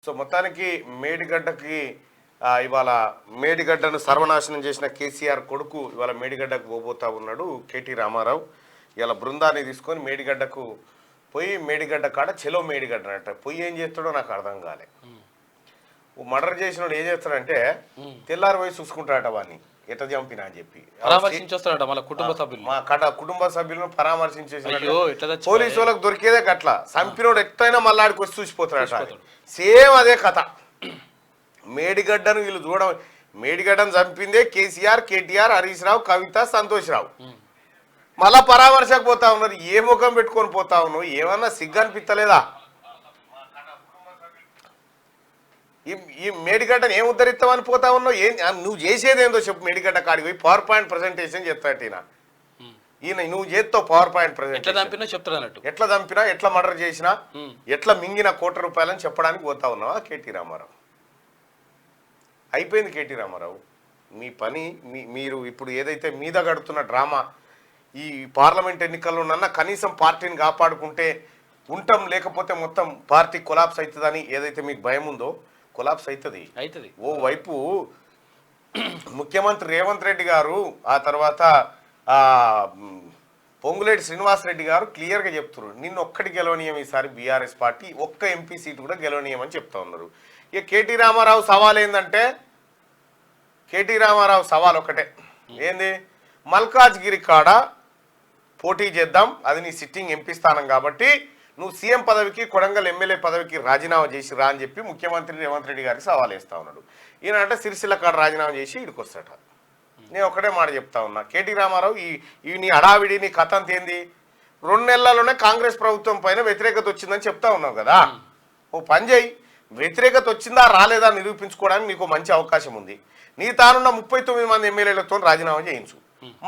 So మొత్తానికి మేడిగడ్డకి ఇవాళ మేడిగడ్డను సర్వనాశనం చేసిన కేసీఆర్ కొడుకు ఇవాళ మేడిగడ్డకు పోబోతా ఉన్నాడు కేటీ రామారావు. ఇలా బృందాన్ని తీసుకొని మేడిగడ్డకు పోయి మేడిగడ్డ కాడ చెలో మేడిగడ్డ అంట పోయి ఏం చేస్తాడో నాకు అర్థం కాలే. మర్డర్ చేసినాడు ఏం చేస్తాడంటే తెల్లారి పోయి చూసుకుంటాడట వాడిని ఎట్లా చంపినా అని చెప్పి కుటుంబ సభ్యులను పరామర్శించేసి పోలీసు వాళ్ళకి దొరికేదే గట్ల చంపినోడు ఎట్లయినా మళ్ళీ ఆడికి వచ్చి చూసిపోతాడట. సేమ్ అదే కథ. మేడిగడ్డను వీళ్ళు చూడడం, మేడిగడ్డను చంపిందే కేసీఆర్, కేటీఆర్, హరీష్ రావు, కవిత, సంతోష్ రావు. మళ్ళా పరామర్శకు పోతా ఉన్నారు. ఏ ముఖం పెట్టుకొని పోతా ఉన్నావు? ఏమన్నా సిగ్గు అనిపిస్తలేదా? ఈ మేడిగడ్డను ఏం ఉద్ధరిస్తామని పోతా ఉన్నావు? నువ్వు చేసేది ఏందో చెప్పు. మేడిగడ్డ కాడికి పోయి పవర్ పాయింట్ ప్రజెంటేషన్ చెప్తాడు ఈయన. నువ్వు చేస్తావు పవర్ పాయింట్ ప్రజెంటేషన్ చెప్తాడు. ఎట్లా చంపినా, ఎట్లా మర్డర్ చేసినా, ఎట్లా మింగిన ₹1 కోటి చెప్పడానికి పోతా ఉన్నావా కేటీ రామారావు? అయిపోయింది కేటీ రామారావు మీ పని. మీరు ఇప్పుడు ఏదైతే మీద గడుతున్న డ్రామా, ఈ పార్లమెంట్ ఎన్నికల్లోనన్నా కనీసం పార్టీని కాపాడుకుంటే ఉంటాం, లేకపోతే మొత్తం పార్టీ కొలాప్స్ అవుతుందని ఏదైతే మీకు భయం ఉందో కొలాప్స్ అవుతుంది. ఓవైపు ముఖ్యమంత్రి రేవంత్ రెడ్డి గారు, ఆ తర్వాత పొంగులేటి శ్రీనివాసరెడ్డి గారు క్లియర్గా చెప్తున్నారు, నిన్ను ఒక్కటి గెలవనీయం ఈసారి బీఆర్ఎస్ పార్టీ, ఒక్క ఎంపీ సీటు కూడా గెలవనీయమని చెప్తా ఉన్నారు. ఇక కేటీ రామారావు సవాల్ ఏంటంటే, కేటీ రామారావు సవాల్ ఒకటే, ఏంది, మల్కాజ్గిరి కాడ పోటీ చేద్దాం, అది నీ సిట్టింగ్ ఎంపీ స్థానం కాబట్టి నువ్వు సీఎం పదవికి, కొడంగల్ ఎమ్మెల్యే పదవికి రాజీనామా చేసి రా అని చెప్పి ముఖ్యమంత్రి రేవంత్ రెడ్డి గారికి సవాల్ వేస్తా ఉన్నాడు. ఈయనంటే సిరిసిల్ల కాడ రాజీనామా చేసి ఇక్కడికి వస్తాట. నేను ఒకటే మాట చెప్తా ఉన్నా, కేటీ రామారావు ఈ నీ హడావిడి, నీ కథ అంత ఏంది? 2 నెలల్లోనే కాంగ్రెస్ ప్రభుత్వం పైన వ్యతిరేకత వచ్చిందని చెప్తా ఉన్నావు కదా. ఓ పని చేయి, వ్యతిరేకత వచ్చిందా రాలేదా నిరూపించుకోవడానికి నీకు మంచి అవకాశం ఉంది. నీ తానున్న 39 మంది ఎమ్మెల్యేలతో రాజీనామా చేయించు.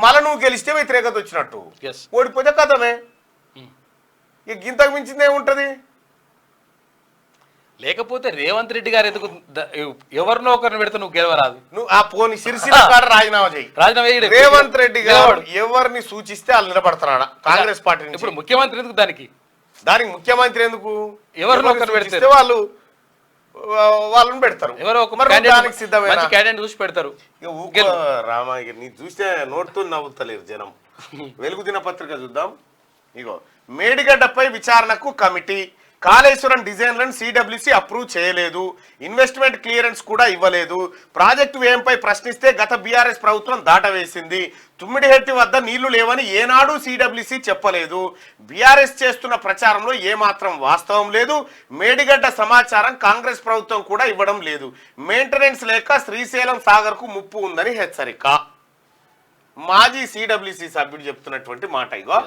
మళ్ళీ నువ్వు గెలిస్తే వ్యతిరేకత వచ్చినట్టు, ఓడిపోతే కథమే. ఇక గింతకు మించింది ఏముంటది? లేకపోతే రేవంత్ రెడ్డి గారు ఎందుకు ఎవరినో ఒకరిని పెడితే నువ్వు గెలవరాదు? నువ్వు ఆ పోని సిరిసిల్ల కాడ రాజీనామా చేయి. రేవంత్ రెడ్డి గారు ఎవరిని సూచిస్తే వాళ్ళు నిలబడతారా కాంగ్రెస్ పార్టీ? ఇప్పుడు ముఖ్యమంత్రి ఎందుకు? దానికి ముఖ్యమంత్రి ఎందుకు? ఎవరినో ఒకరిని పెడితే వాళ్ళని పెడతారు. దానికి సిద్ధమైన క్యాండిడేట్ చూసి పెడతారు. రామా, నీ చూస్తే నోటుతో నవ్వుతలేరు జనం. వెలుగు దినపత్రిక చూద్దాం. ఇగో, మేడిగడ్డపై విచారణకు కమిటీ, కాళేశ్వరం డిజైన్లను సిడబ్ల్యూసి అప్రూవ్ చేయలేదు, ఇన్వెస్ట్మెంట్ క్లియరెన్స్ కూడా ఇవ్వలేదు, ప్రాజెక్టు వ్యయంపై ప్రశ్నిస్తే గత బీఆర్ఎస్ ప్రభుత్వం దాటవేసింది, తుమ్మిడిహెట్టి వద్ద నీళ్లు లేవని ఏనాడు సిడబ్ల్యూసి చెప్పలేదు, బీఆర్ఎస్ చేస్తున్న ప్రచారంలో ఏమాత్రం వాస్తవం లేదు, మేడిగడ్డ సమాచారం కాంగ్రెస్ ప్రభుత్వం కూడా ఇవ్వడం లేదు, మెయింటెనెన్స్ లేక శ్రీశైలం సాగర్కు ముప్పు ఉందని హెచ్చరిక. మాజీ సిడబ్ల్యూసి సభ్యుడు చెప్తున్నటువంటి మాట. ఇగో,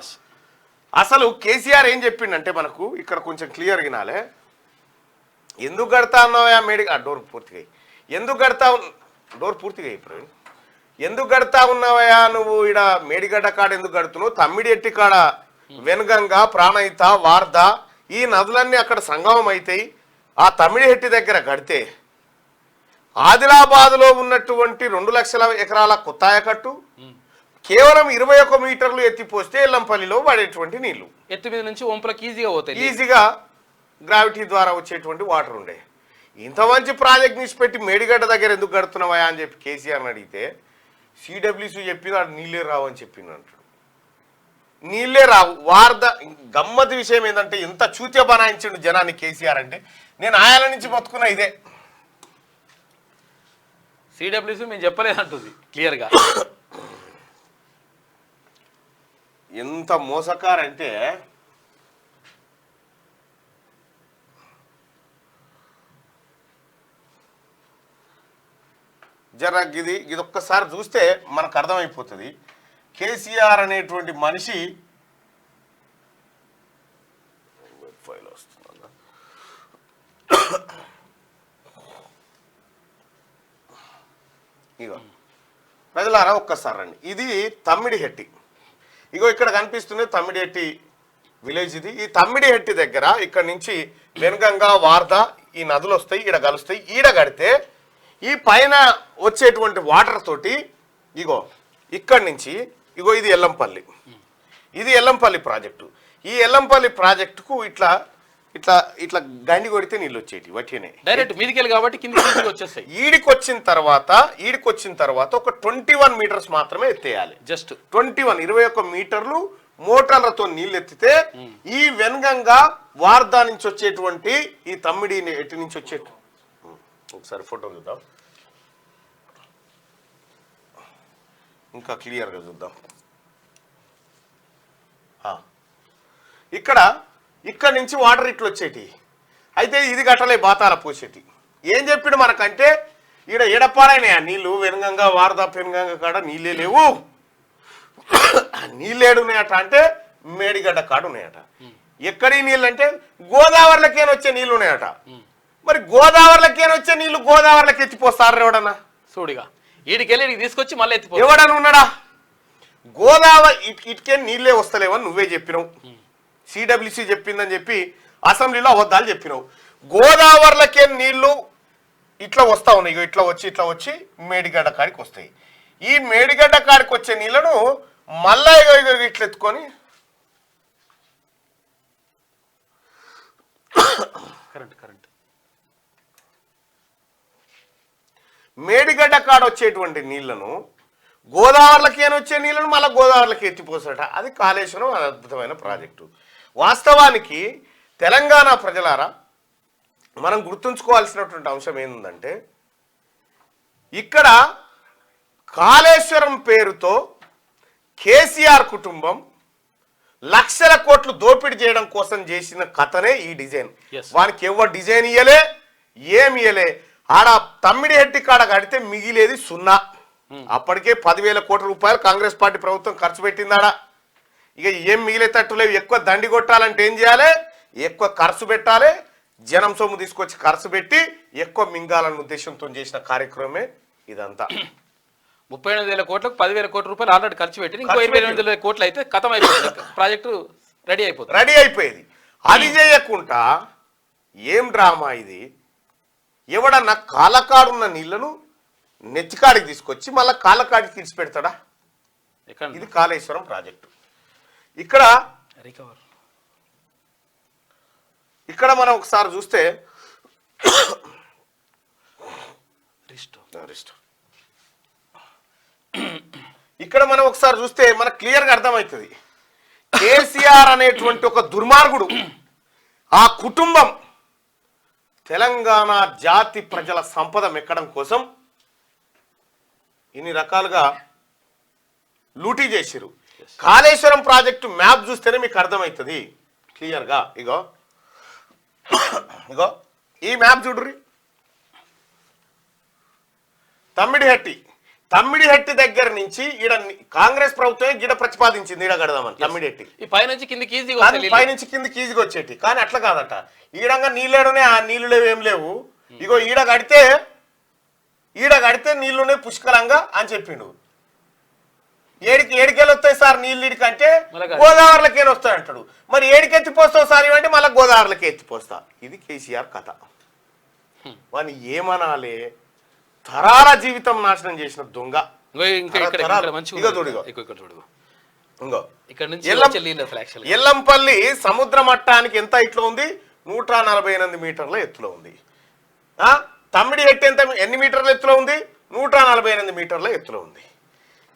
అసలు కేసీఆర్ ఏం చెప్పిండంటే మనకు ఇక్కడ కొంచెం క్లియర్ వినాలే. ఎందుకు కడతా ఉన్నావా డోర్ పూర్తిగా, ఎందుకు కడతా, డోర్ పూర్తిగా ఇప్పుడు ఎందుకు కడతా ఉన్నావయా నువ్వు ఈడ మేడిగడ్డ కాడ ఎందుకు కడుతున్నావు? తమ్మిడిఎట్టి కాడ వెనుగంగా, ప్రాణహిత, వార్ధ ఈ నదులన్నీ అక్కడ సంగమం అవుతాయి. ఆ తమ్మిడిహెట్టి దగ్గర కడితే ఆదిలాబాద్లో ఉన్నటువంటి 2 లక్షల ఎకరాల కొత్తాయకట్టు కేవలం 21 మీటర్లు ఎత్తిపోస్తే ఎల్లంపల్లిలో పడేటువంటి నీళ్లు ఎత్తు మీద నుంచి వంపులకు ఈజీగా పోతాయి. ఈజీగా గ్రావిటీ ద్వారా వచ్చేటువంటి వాటర్ ఉండే. ఇంత మంచి ప్రాజెక్ట్ నిష్పెట్టి మేడిగడ్డ దగ్గర ఎందుకు కడుతున్నావా అని చెప్పి కేసీఆర్ని అడిగితే సిడబ్ల్యూసీ చెప్పింది అటు నీళ్ళే రావు అని చెప్పింది అంటాడు. నీళ్ళే రావు. వార్ద గమ్మతి విషయం ఏంటంటే, ఎంత చూత్య బనాయించిండు జనాన్ని కేసీఆర్ అంటే, నేను ఆయాల నుంచి బతుకున్నా ఇదే. సిడబ్ల్యూసీ మేము చెప్పలేదంటుంది క్లియర్గా. ఎంత మోసకారంటే, జర ఇది ఒక్కసారి చూస్తే మనకు అర్థమైపోతుంది కేసీఆర్ అనేటువంటి మనిషి. ఫైల్ వస్తుందా? ఇగో ప్రజలారా ఒక్కసారి రండి. ఇది తమ్మిడిహెట్టి. ఇగో ఇక్కడ కనిపిస్తుంది తమ్మిడిహెట్టి విలేజ్. ఇది ఈ తమ్మిడిహెట్టి దగ్గర ఇక్కడ నుంచి వెనుగంగా, వార్ధ ఈ నదులు వస్తాయి, ఈడ కలుస్తాయి. ఈడ కడితే ఈ పైన వచ్చేటువంటి వాటర్ తోటి ఇగో ఇక్కడి నుంచి ఇగో ఇది ఎల్లంపల్లి, ఇది ఎల్లంపల్లి ప్రాజెక్టు. ఈ ఎల్లంపల్లి ప్రాజెక్టుకు ఇట్లా ఇట్లా ఇట్లా గండి కొడితే నీళ్ళు వచ్చేటి వట్టినే డైరెక్ట్ మీదికెళ్ళి కాబట్టి కిందికి వచ్చేస్తాయి. ఈడికి వచ్చిన తర్వాత ఒక 21 మీటర్స్ మాత్రమే ఎత్తేయాలి. జస్ట్ 21 మీటర్లు మోటార్లతో నీళ్ళు ఎత్తితే ఈ వెనుగంగా వార్దా నుంచి వచ్చేటువంటి ఈ తమ్మిడి ఎటు నుంచి వచ్చేటు ఒకసారి ఫోటో చూద్దాం, ఇంకా క్లియర్గా చూద్దాం. ఇక్కడ నుంచి వాటర్ ఇట్లు వచ్చేటి. అయితే ఇది గట్టలే బాతాల పోసేటి. ఏం చెప్పిడు మనకంటే ఈడ ఎడపాడైనాయా నీళ్ళు, వెనుగంగా వారదా పెనుగంగా కాడ నీళ్ళే లేవు, నీళ్ళేడున్నాయట అంటే మేడిగడ్డ కాడు ఉన్నాయట. ఎక్కడి నీళ్ళు అంటే గోదావరిలకేని వచ్చే నీళ్ళు ఉన్నాయట. మరి గోదావరిలకేని వచ్చే నీళ్లు గోదావరిలకి ఎత్తిపోస్తారు ఎవడన్నా? చూడిగా ఈడికెళ్ళి తీసుకొచ్చి మళ్ళీ ఎత్తిపో ఎవడన్నా ఉన్నాడా? గోదావరి ఇటుకే నీళ్ళే వస్తలేవని నువ్వే చెప్పినావు, సిడబ్ల్యూసి చెప్పిందని చెప్పి అసెంబ్లీలో అబద్ధాలు చెప్పినావు. గోదావరిలకే నీళ్లు ఇట్లా వస్తా ఉన్నాయి, ఇట్లా వచ్చి మేడిగడ్డ కాడికి వస్తాయి. ఈ మేడిగడ్డ కాడికి వచ్చే నీళ్లను మళ్ళా ఇట్లా ఎత్తుకొని కరెంట్ మేడిగడ్డ కాడ వచ్చేటువంటి నీళ్లను గోదావరిలకి వచ్చే నీళ్లను మళ్ళీ గోదావరిలకి ఎత్తిపోసాట. అది కాళేశ్వరం అద్భుతమైన ప్రాజెక్టు. వాస్తవానికి తెలంగాణ ప్రజలారా మనం గుర్తుంచుకోవాల్సినటువంటి అంశం ఏంటంటే ఇక్కడ కాళేశ్వరం పేరుతో కేసీఆర్ కుటుంబం లక్షల కోట్లు దోపిడీ చేయడం కోసం చేసిన కథనే ఈ డిజైన్. వానికి ఎవరు డిజైన్ ఇయ్యలే, ఏమి ఇయ్యలే. ఆడ తమ్మిడి హెట్టి కాడ కడితే మిగిలేది 0. అప్పటికే 10,000 కోట్ల రూపాయలు కాంగ్రెస్ పార్టీ ప్రభుత్వం ఖర్చు పెట్టిందాడా. ఇక ఏం మిగిలేటట్టు లేవు. ఎక్కువ దండి కొట్టాలంటే ఏం చేయాలి? ఎక్కువ ఖర్చు పెట్టాలి. జనం సొమ్ము తీసుకొచ్చి ఖర్చు పెట్టి ఎక్కువ మింగాలన్న ఉద్దేశంతో చేసిన కార్యక్రమమే ఇదంతా. 38,000 కోట్లకు 10,000 కోట్ల రూపాయలు ఆల్రెడీ ఖర్చు పెట్టి ఇంకో 28,000 కోట్లు అయితే ఖతం అయిపోయింది, ప్రాజెక్టు రెడీ అయిపోయింది. అది చేయకుండా ఏం డ్రామా ఇది? ఎవడన్నా కాలకాడున్న నీళ్లను నెత్తికాడికి తీసుకొచ్చి మళ్ళీ కాలకాడికి తీసి పెడతాడా? ఇది కాళేశ్వరం ప్రాజెక్టు. ఇక్కడ మనం ఒకసారి చూస్తే మనకు క్లియర్గా అర్థమవుతుంది. కేసీఆర్ అనేటువంటి ఒక దుర్మార్గుడు, ఆ కుటుంబం తెలంగాణ జాతి ప్రజల సంపద మెక్కడం కోసం ఇన్ని రకాలుగా లూటీ చేసిరు. కాళేశ్వరం ప్రాజెక్టు మ్యాప్ చూస్తేనే మీకు అర్థమవుతుంది క్లియర్గా. ఇగో ఈ మ్యాప్ చూడ్రి. తమ్మిడిహట్టి దగ్గర నుంచి ఈడ కాంగ్రెస్ ప్రభుత్వం గిడ ప్రతిపాదించింది ఈడ కడదామని. తమ్మిడిహట్టి పైనుంచి కిందికి ఈజీగా వచ్చేటి. కానీ అట్లా కాదట. ఈడంగా నీళ్ళేడునే, ఆ నీళ్ళు ఏం లేవు. ఇగో ఈడ కడితే నీళ్లునే పుష్కలంగా అని చెప్పిండు. ఏడికెళ్ళి వస్తాయి సార్ నీళ్ళు ఇడికంటే గోదావరిలకేని వస్తాయి అంటాడు. మరి ఏడికి ఎత్తిపోస్తావు సార్ ఇవంటే మళ్ళీ గోదావరిలకి ఎత్తిపోస్తా. ఇది కేసీఆర్ కథ. వాని ఏమనాలే? తరాల జీవితం నాశనం చేసిన దొంగ. ఎల్లంపల్లి సముద్ర మట్టానికి ఎంత ఇట్లా ఉంది? 148 మీటర్ల ఎత్తులో ఉంది. తమ్మిడిహెట్టి ఎన్ని మీటర్ల ఎత్తులో ఉంది? 148 మీటర్ల ఎత్తులో ఉంది.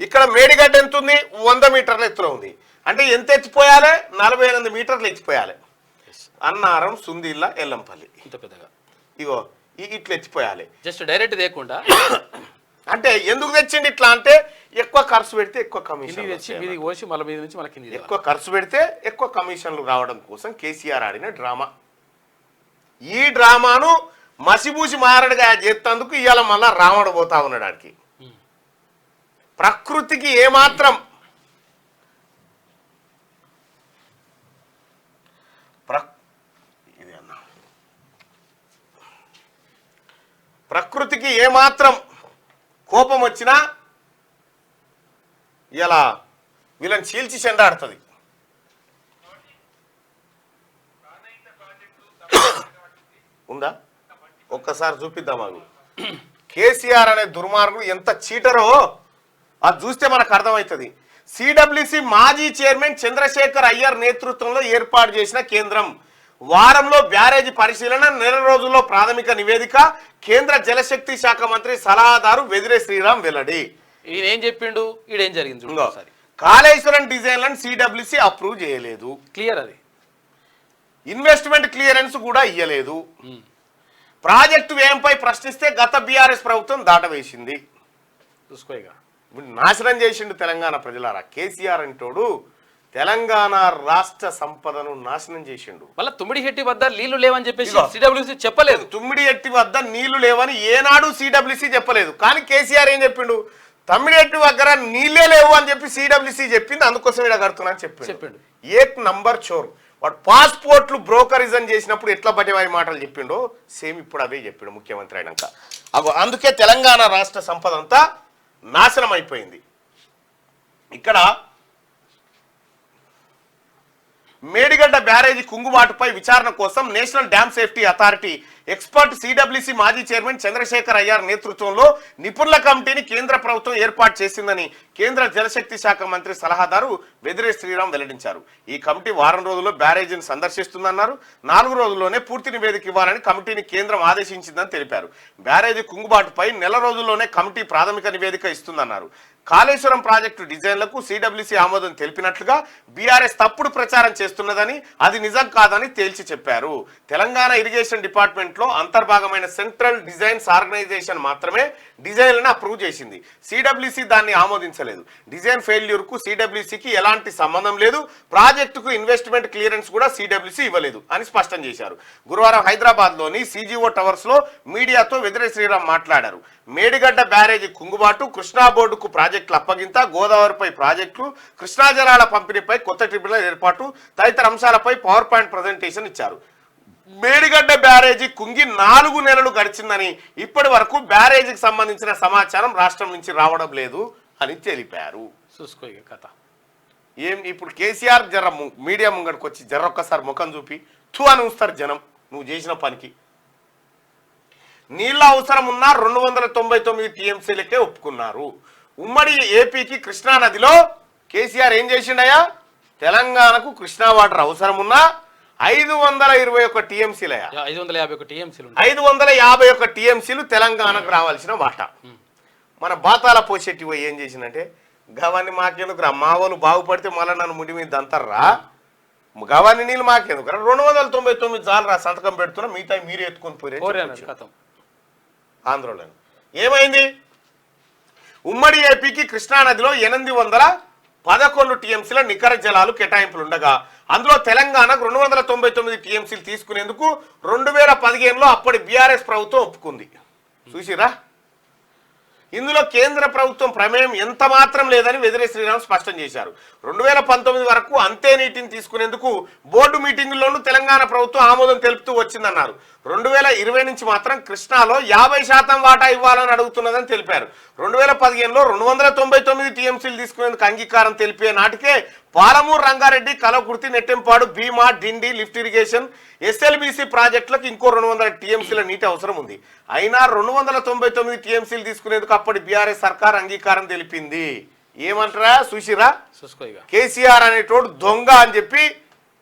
ఇక్కడ మేడిగడ్డ ఎంత ఉంది? 100 మీటర్ల ఎత్తులో ఉంది. అంటే ఎంత ఎత్తిపోయాలి? 48 మీటర్లు ఎత్తిపోయాలి. అన్నారం, సుందిల్ల, ఎల్లంపల్లి ఇంత పెద్దగా ఇగో ఇట్లా ఎత్తిపోయాలి. జస్ట్ డైరెక్ట్ లేకుండా. అంటే ఎందుకు తెచ్చిండి ఇట్లా అంటే ఎక్కువ ఖర్చు పెడితే ఎక్కువ కమిషన్, ఎక్కువ ఖర్చు పెడితే ఎక్కువ కమిషన్లు రావడం కోసం కేసీఆర్ ఆడిన డ్రామా. ఈ డ్రామాను మసిబూసి మారడుగా చేస్తేందుకు ఇవాళ మళ్ళా రావణ పోతా ఉన్నాడు. ఆడికి ప్రకృతికి ఏమాత్రం ప్రకృతికి ఏమాత్రం కోపం వచ్చినా ఇలా వీళ్ళని చీల్చి చెండాడుతుంది. ఉందా? ఒక్కసారి చూపిద్దాం. అవి కేసీఆర్ అనే దుర్మార్గుడు ఎంత చీటరో అది చూస్తే మనకు అర్థమవుతుంది. సిడబ్ల్యూసి మాజీ చైర్మన్ చంద్రశేఖర్ అయ్యర్ నేతృత్వంలో ఏర్పాటు చేసిన కేంద్రం వారంలో బ్యారేజీ పరిశీలన, నెల రోజుల్లో ప్రాథమిక నివేదిక. కేంద్ర జలశక్తి శాఖ మంత్రి సలహాదారు వెదిరే శ్రీరామ్ వెల్లడి. ఈయన ఏం చెప్పిండు, ఈడేం జరిగింది చూడు ఒకసారి. కాళేశ్వరం డిజైన్లను సిడబ్ల్యూసి అప్రూవ్ చేయలేదు. క్లియర్ అది. ఇన్వెస్ట్మెంట్ క్లియరెన్స్ కూడా ఇయ్యలేదు. ప్రాజెక్టు వ్యయంపై ప్రశ్నిస్తే గత బీఆర్ఎస్ ప్రభుత్వం దాటవేసింది. చూసుకోగా ఇప్పుడు నాశనం చేసిండు తెలంగాణ ప్రజలారా. కేసీఆర్ అంటోడు తెలంగాణ రాష్ట్ర సంపదను నాశనం చేసిండు. మళ్ళీ తుమ్మిడిహెట్టి వద్ద నీళ్లు లేవని చెప్పేసి సిడబ్ల్యూసీ చెప్పలేదు. తుమ్మిడిహెట్టి వద్ద నీళ్లు లేవని ఏనాడు సిడబ్ల్యూసీ చెప్పలేదు. కానీ కేసీఆర్ ఏం చెప్పిండు, తమ్మిడిహెట్టి దగ్గర నీళ్ళే లేవు అని చెప్పి సిడబ్ల్యూసీ చెప్పింది, అందుకోసం ఇక్కడ కడుతున్నా అని చెప్పిండు. ఏక్ నంబర్ చోర్. వాడు పాస్పోర్ట్లు బ్రోకరిజం చేసినప్పుడు ఎట్లా బటివారి మాటలు చెప్పిండో సేమ్ ఇప్పుడు అవే చెప్పిండు ముఖ్యమంత్రి అయినాక. అందుకే తెలంగాణ రాష్ట్ర సంపద అంతా నాశనం అయిపోయింది. ఇక్కడ మేడిగడ్డ బ్యారేజీ కుంగుబాటుపై విచారణ కోసం national dam safety authority expert CWC మాజీ చైర్మన్ చంద్రశేఖర్ అయ్యార్ నేతృత్వంలో నిపుణుల కమిటీని కేంద్ర ప్రభుత్వం ఏర్పాటు చేసిందని కేంద్ర జలశక్తి శాఖ మంత్రి సలహాదారు వెదిరే శ్రీరామ్ వెల్లడించారు. ఈ కమిటీ వారం రోజుల్లో బ్యారేజీని సందర్శిస్తుందన్నారు. 4 రోజుల్లోనే పూర్తి నివేదిక ఇవ్వాలని కమిటీని కేంద్రం ఆదేశించిందని తెలిపారు. బ్యారేజీ కుంగుబాటుపై నెల రోజుల్లోనే కమిటీ ప్రాథమిక నివేదిక ఇస్తుందన్నారు. కాళేశ్వరం ప్రాజెక్టు డిజైన్లకు సిడబ్ల్యూసీ ఆమోదం తెలిపినట్లుగా బీఆర్ఎస్ తప్పుడు ప్రచారం చేస్తున్నదని, అది నిజం కాదని తేల్చి చెప్పారు. తెలంగాణ ఇరిగేషన్ డిపార్ట్మెంట్లో అంతర్భాగమైన సెంట్రల్ డిజైన్స్ ఆర్గనైజేషన్ మాత్రమే డిజైన్లను అప్రూవ్ చేసింది. సిడబ్ల్యూసీ దాన్ని ఆమోదించలేదు. డిజైన్ ఫెయిల్యూర్ కు సిడబ్ల్యూసీకి ఎలాంటి సంబంధం లేదు. ప్రాజెక్టుకు ఇన్వెస్ట్మెంట్ క్లియరెన్స్ కూడా సిడబ్ల్యూసీ ఇవ్వలేదు అని స్పష్టం చేశారు. గురువారం హైదరాబాద్ లోని సిజిఓ టవర్స్ లో మీడియాతో వెదిరే శ్రీరామ్ మాట్లాడారు. మేడిగడ్డ బ్యారేజీ కుంగుబాటు, కృష్ణా బోర్డుకు ప్రాజెక్టుల అప్పగింత, గోదావరిపై ప్రాజెక్టులు, కృష్ణా జలాల పంపిణీపై కొత్త ట్రిబ్యునల్ ఏర్పాటు తదితర అంశాలపై పవర్ పాయింట్ ప్రజెంటేషన్ ఇచ్చారు. మేడిగడ్డ బ్యారేజీ కుంగి 4 నెలలు గడిచిందని, ఇప్పటి వరకు బ్యారేజీకి సంబంధించిన సమాచారం రాష్ట్రం నుంచి రావడం లేదు అని తెలిపారు. చూసుకోగా కథ ఏం ఇప్పుడు కేసీఆర్ మీడియా ముంగడికి వచ్చి ఒక్కసారి ముఖం చూపి తూ అని ఉంచుతారు జనం నువ్వు చేసిన పనికి. నీళ్ళ అవసరం ఉన్న 299 టీఎంసీలకే ఒప్పుకున్నారు. ఉమ్మడి ఏపీకి కృష్ణా నదిలో కేసీఆర్ ఏం చేసిండయా, తెలంగాణకు కృష్ణా వాటర్ అవసరం ఉన్నా 521 టీఎంసీలయా, 551 టీఎంసీలు తెలంగాణకు రావాల్సిన వాటా. మన బాతాల పోషెట్టి పోయి ఏం చేసిందంటే, గవాన్ని మాకెందుకు రా, మా వాళ్ళు బాగుపడితే మళ్ళీ నన్ను ముడి మీద దంతారా, గవాన్ని నీళ్ళు మాకెందుకు రా, 299 చాలు రా సంతకం పెడుతున్నా, మిగతా మీరే ఎత్తుకొని పోయి ఆంధ్రలో. ఏమైంది, ఉమ్మడి ఏపీకి కృష్ణానదిలో 811 టీఎంసీల నికర జలాలు కేటాయింపులు ఉండగా, అందులో తెలంగాణకు 299 టీఎంసీలు తీసుకునేందుకు 2015లో అప్పటి బీఆర్ఎస్ ప్రభుత్వం ఒప్పుకుంది. చూసిరా, ఇందులో కేంద్ర ప్రభుత్వం ప్రమేయం ఎంత మాత్రం లేదని వెదిరే శ్రీరామ్ స్పష్టం చేశారు. 2019 వరకు అంతే నీటిని తీసుకునేందుకు బోర్డు మీటింగుల్లోనూ తెలంగాణ ప్రభుత్వం ఆమోదం తెలుపుతూ వచ్చిందన్నారు. 2020 నుంచి మాత్రం కృష్ణాలో 50% వాటా ఇవ్వాలని అడుగుతున్నదని తెలిపారు. 2015లో 299 టీఎంసీలు తీసుకునేందుకు అంగీకారం తెలిపే నాటికే పాలమూరు, రంగారెడ్డి, కలకుర్తి, నెట్టెంపాడు, భీమా, డిండి, లిఫ్ట్ ఇరిగేషన్, ఎస్ఎల్బీసీ ప్రాజెక్టులకు ఇంకో 200 టీఎంసీల నీటి అవసరం ఉంది. అయినా 299 టీఎంసీలు తీసుకునేందుకు అప్పటి బీఆర్ఎస్ సర్కార్ అంగీకారం తెలిపింది. ఏమంటారా చూసిరా, కేసీఆర్ అనేటోడు దొంగ అని చెప్పి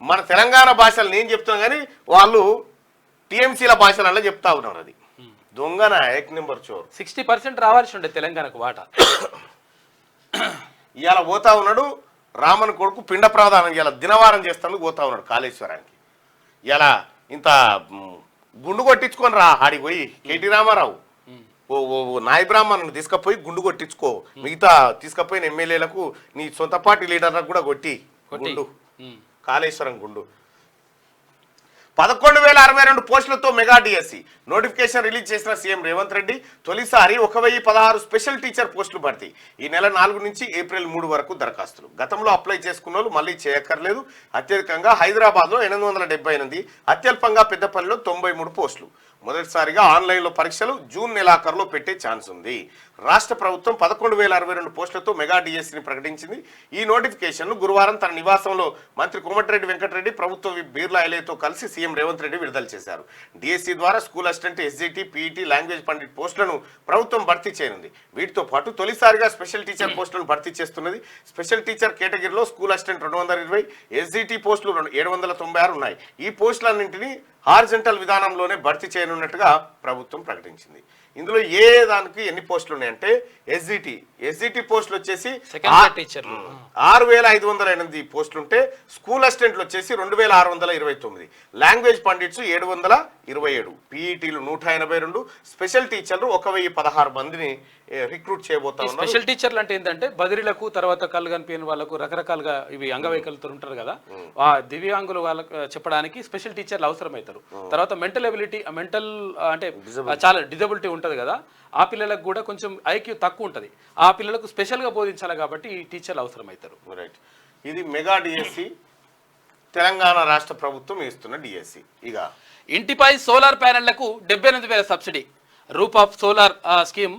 మన తెలంగాణ భాషలు నేను చెప్తాను కానీ వాళ్ళు టీఎంసీల భాషలలో చెప్తా ఉన్నారు. అది దొంగన ఏక్ నెంబర్ చోర్. 60% రావాల్సి ఉండే తెలంగాణకు వాటా. ఇవాళ పోతా ఉన్నాడు రామన్ కొడుకు పిండ ప్రదానం, ఇలా దినవారం చేస్తాను పోతా ఉన్నాడు కాళేశ్వరానికి. ఇలా ఇంత గుండు కొట్టించుకొని రా ఆడికి పోయి, కేటీ రామారావు ఓ నాయ బ్రాహ్మణుని తీసుకపోయి గుండు కొట్టించుకో, మిగతా తీసుకపోయిన ఎమ్మెల్యేలకు నీ సొంత పార్టీ లీడర్లకు కూడా కొట్టి గుండు, కాళేశ్వరం గుండు. 11,062 పోస్టులతో మెగా డిఎస్సి నోటిఫికేషన్ రిలీజ్ చేసిన సీఎం రేవంత్ రెడ్డి తొలిసారి 1016 స్పెషల్ టీచర్ పోస్టులు భర్తీ. ఈ నెల 4 నుంచి ఏప్రిల్ 3 వరకు దరఖాస్తులు. గతంలో అప్లై చేసుకున్న వాళ్ళు మళ్ళీ చేయక్కర్లేదు. అత్యధికంగా హైదరాబాద్లో 878, అత్యల్పంగా పెద్దపల్లిలో 93 పోస్టులు. మొదటిసారిగా ఆన్లైన్లో పరీక్షలు జూన్ నెలాఖరులో పెట్టే ఛాన్స్ ఉంది. రాష్ట్ర ప్రభుత్వం 11,062 పోస్టులతో మెగా డిఎస్సిని ప్రకటించింది. ఈ నోటిఫికేషన్ను గురువారం తన నివాసంలో మంత్రి కోమటిరెడ్డి వెంకటరెడ్డి, ప్రభుత్వ విప్ బీర్లా ఎలైతో కలిసి సీఎం రేవంత్ రెడ్డి విడుదల చేశారు. డిఎస్సి ద్వారా school assistant, SGT, PET, language Pandit పోస్టులను ప్రభుత్వం భర్తీ చేయనుంది. వీటితో పాటు తొలిసారిగా స్పెషల్ టీచర్ పోస్టులను భర్తీ చేస్తున్నది. స్పెషల్ టీచర్ కేటగిరీలో స్కూల్ అసిస్టెంట్ 220, ఎస్జిటి పోస్టులు 796 ఉన్నాయి. ఈ పోస్టులన్నింటినీ హారిజంటల్ విధానంలోనే భర్తీ చేయనున్నట్టుగా ప్రభుత్వం ప్రకటించింది. ఇందులో ఏ దానికి ఎన్ని పోస్టులు ఉన్నాయంటే ఎస్జిటి పోస్టులు వచ్చేసి 6,508 పోస్టులు ఉంటే స్కూల్ అసిస్టెంట్లు వచ్చేసి 2,629, లాంగ్వేజ్ పండిట్స్ 727, పీఈటీలు 182, స్పెషల్ టీచర్లు 1,016 మందిని రిక్రూట్ చేయబోతారు. స్పెషల్ టీచర్లు అంటే ఏంటంటే బదిరీలకు, తర్వాత కళ్ళు కనిపించిన వాళ్ళకు రకరకాలుగా ఇవి అంగవైకల్యంతో ఉంటారు కదా, ఆ దివ్యాంగులు వాళ్ళకు చెప్పడానికి స్పెషల్ టీచర్లు అవసరమవుతారు. తర్వాత మెంటల్ అంటే చాలా డిజబిలిటీ ఉంటుంది కదా, ఆ పిల్లలకు కూడా కొంచెం ఐక్యూ తక్కువ ఉంటుంది, ఆ పిల్లలకు స్పెషల్గా బోధించాలి కాబట్టి ఈ టీచర్లు అవసరమవుతారు. రైట్, ఇది మెగా డిఎస్సి, తెలంగాణ రాష్ట్ర ప్రభుత్వం ఇస్తున్న డిఎస్సి. ఇక ఇంటిపై సోలార్ ప్యానెళ్లకు 78,000 subsidy, roof of solar scheme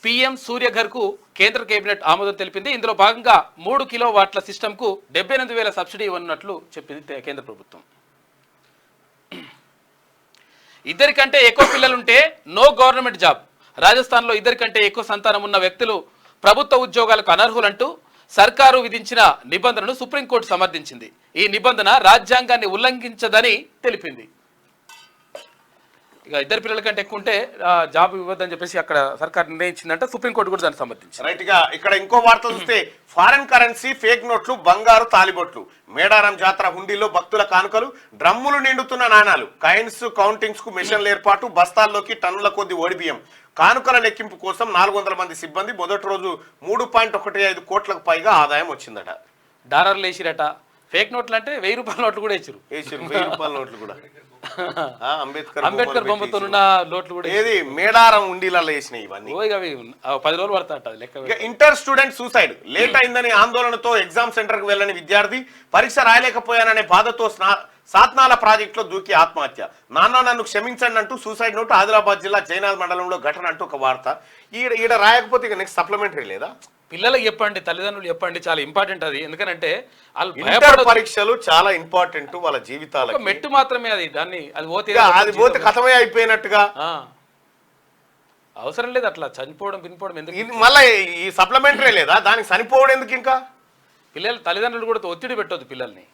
PM సూర్యఘర్కు కేంద్ర కేబినెట్ ఆమోదం తెలిపింది. ఇందులో భాగంగా 3 కిలోవాట్ల సిస్టమ్కు 78,000 సబ్సిడీ ఇవ్వనున్నట్లు చెప్పింది కేంద్ర ప్రభుత్వం. ఇద్దరికంటే ఎక్కువ పిల్లలుంటే నో గవర్నమెంట్ జాబ్. రాజస్థాన్లో ఇద్దరికంటే ఎక్కువ సంతానం ఉన్న వ్యక్తులు ప్రభుత్వ ఉద్యోగాలకు అనర్హులంటూ సర్కారు విధించిన నిబంధనను సుప్రీంకోర్టు సమర్థించింది. ఈ నిబంధన రాజ్యాంగాన్ని ఉల్లంఘించదని తెలిపింది. ఇక ఇద్దరు పిల్లల కంటే ఎక్కువ ఉంటే జాబ్ ఇవ్వద్దని చెప్పేసి అక్కడ సర్కార్ నిర్ణయించిందంటే సుప్రీంకోర్టు కూడా దాన్ని సమర్థించింది. రైట్ గా ఇక్కడ ఇంకో వార్త చూస్తే ఫారెన్ కరెన్సీ, ఫేక్ నోట్లు, బంగారు తాలిబొట్లు, మేడారం జాతర హుండీలో భక్తుల కానుకలు, డ్రమ్ములు నిండుతున్న నాణాలు, కాయిన్స్ కౌంటింగ్స్ కు మిషన్ల ఏర్పాటు, బస్తాల్లోకి టన్నుల కొద్ది ఓడిబియ్యం. కానుకల లెక్కింపు కోసం 400 మంది సిబ్బంది. మొదటి రోజు 3.15 కోట్లకు పైగా ఆదాయం వచ్చిందట. డాలర్లు వేసిరట. ఫేక్ నోట్లు అంటే 1000 రూపాయల నోట్లు కూడా వేసారు. 1000 రూపాయల నోట్లు కూడా అంబేద్కర్ బొమ్మతో ఉన్న నోట్లు కూడా ఏది మేడారం ఉండిలలో వేసినాయి ఇవన్నీ. 10 రోజులు పడతా లెక్క. Inter student suicide. లేట్ అయిందని ఆందోళనతో ఎగ్జామ్ సెంటర్ కు వెళ్ళని విద్యార్థి పరీక్ష రాయలేకపోయాననే బాధతో సాత్నాల ప్రాజెక్టులో దూకి ఆత్మహత్య. నాన్న నన్ను క్షమించండి అంటూ సూసైడ్ నోట్. ఆదిలాబాద్ జిల్లా జైనాథ్ మండలంలో ఘటన అంటూ ఒక వార్త. ఈడ రాయకపోతే ఇక నెక్స్ట్ సప్లిమెంటరీ లేదా? పిల్లలకు చెప్పండి, తల్లిదండ్రులు చెప్పండి, చాలా ఇంపార్టెంట్ అది. ఎందుకంటే పరీక్షలు చాలా ఇంపార్టెంట్ వాళ్ళ జీవితాలకు. మెట్టు మాత్రమే అది, దాన్ని అది పోతే కథమే అయిపోయినట్టుగా. అవసరం లేదు అట్లా చనిపోవడం వినిపోవడం ఎందుకు. మళ్ళీ ఈ సప్లిమెంటరీ లేదా? దానికి చనిపోవడం ఎందుకు? ఇంకా పిల్లలు తల్లిదండ్రులు కూడా ఒత్తిడి పెట్టొద్దు పిల్లల్ని.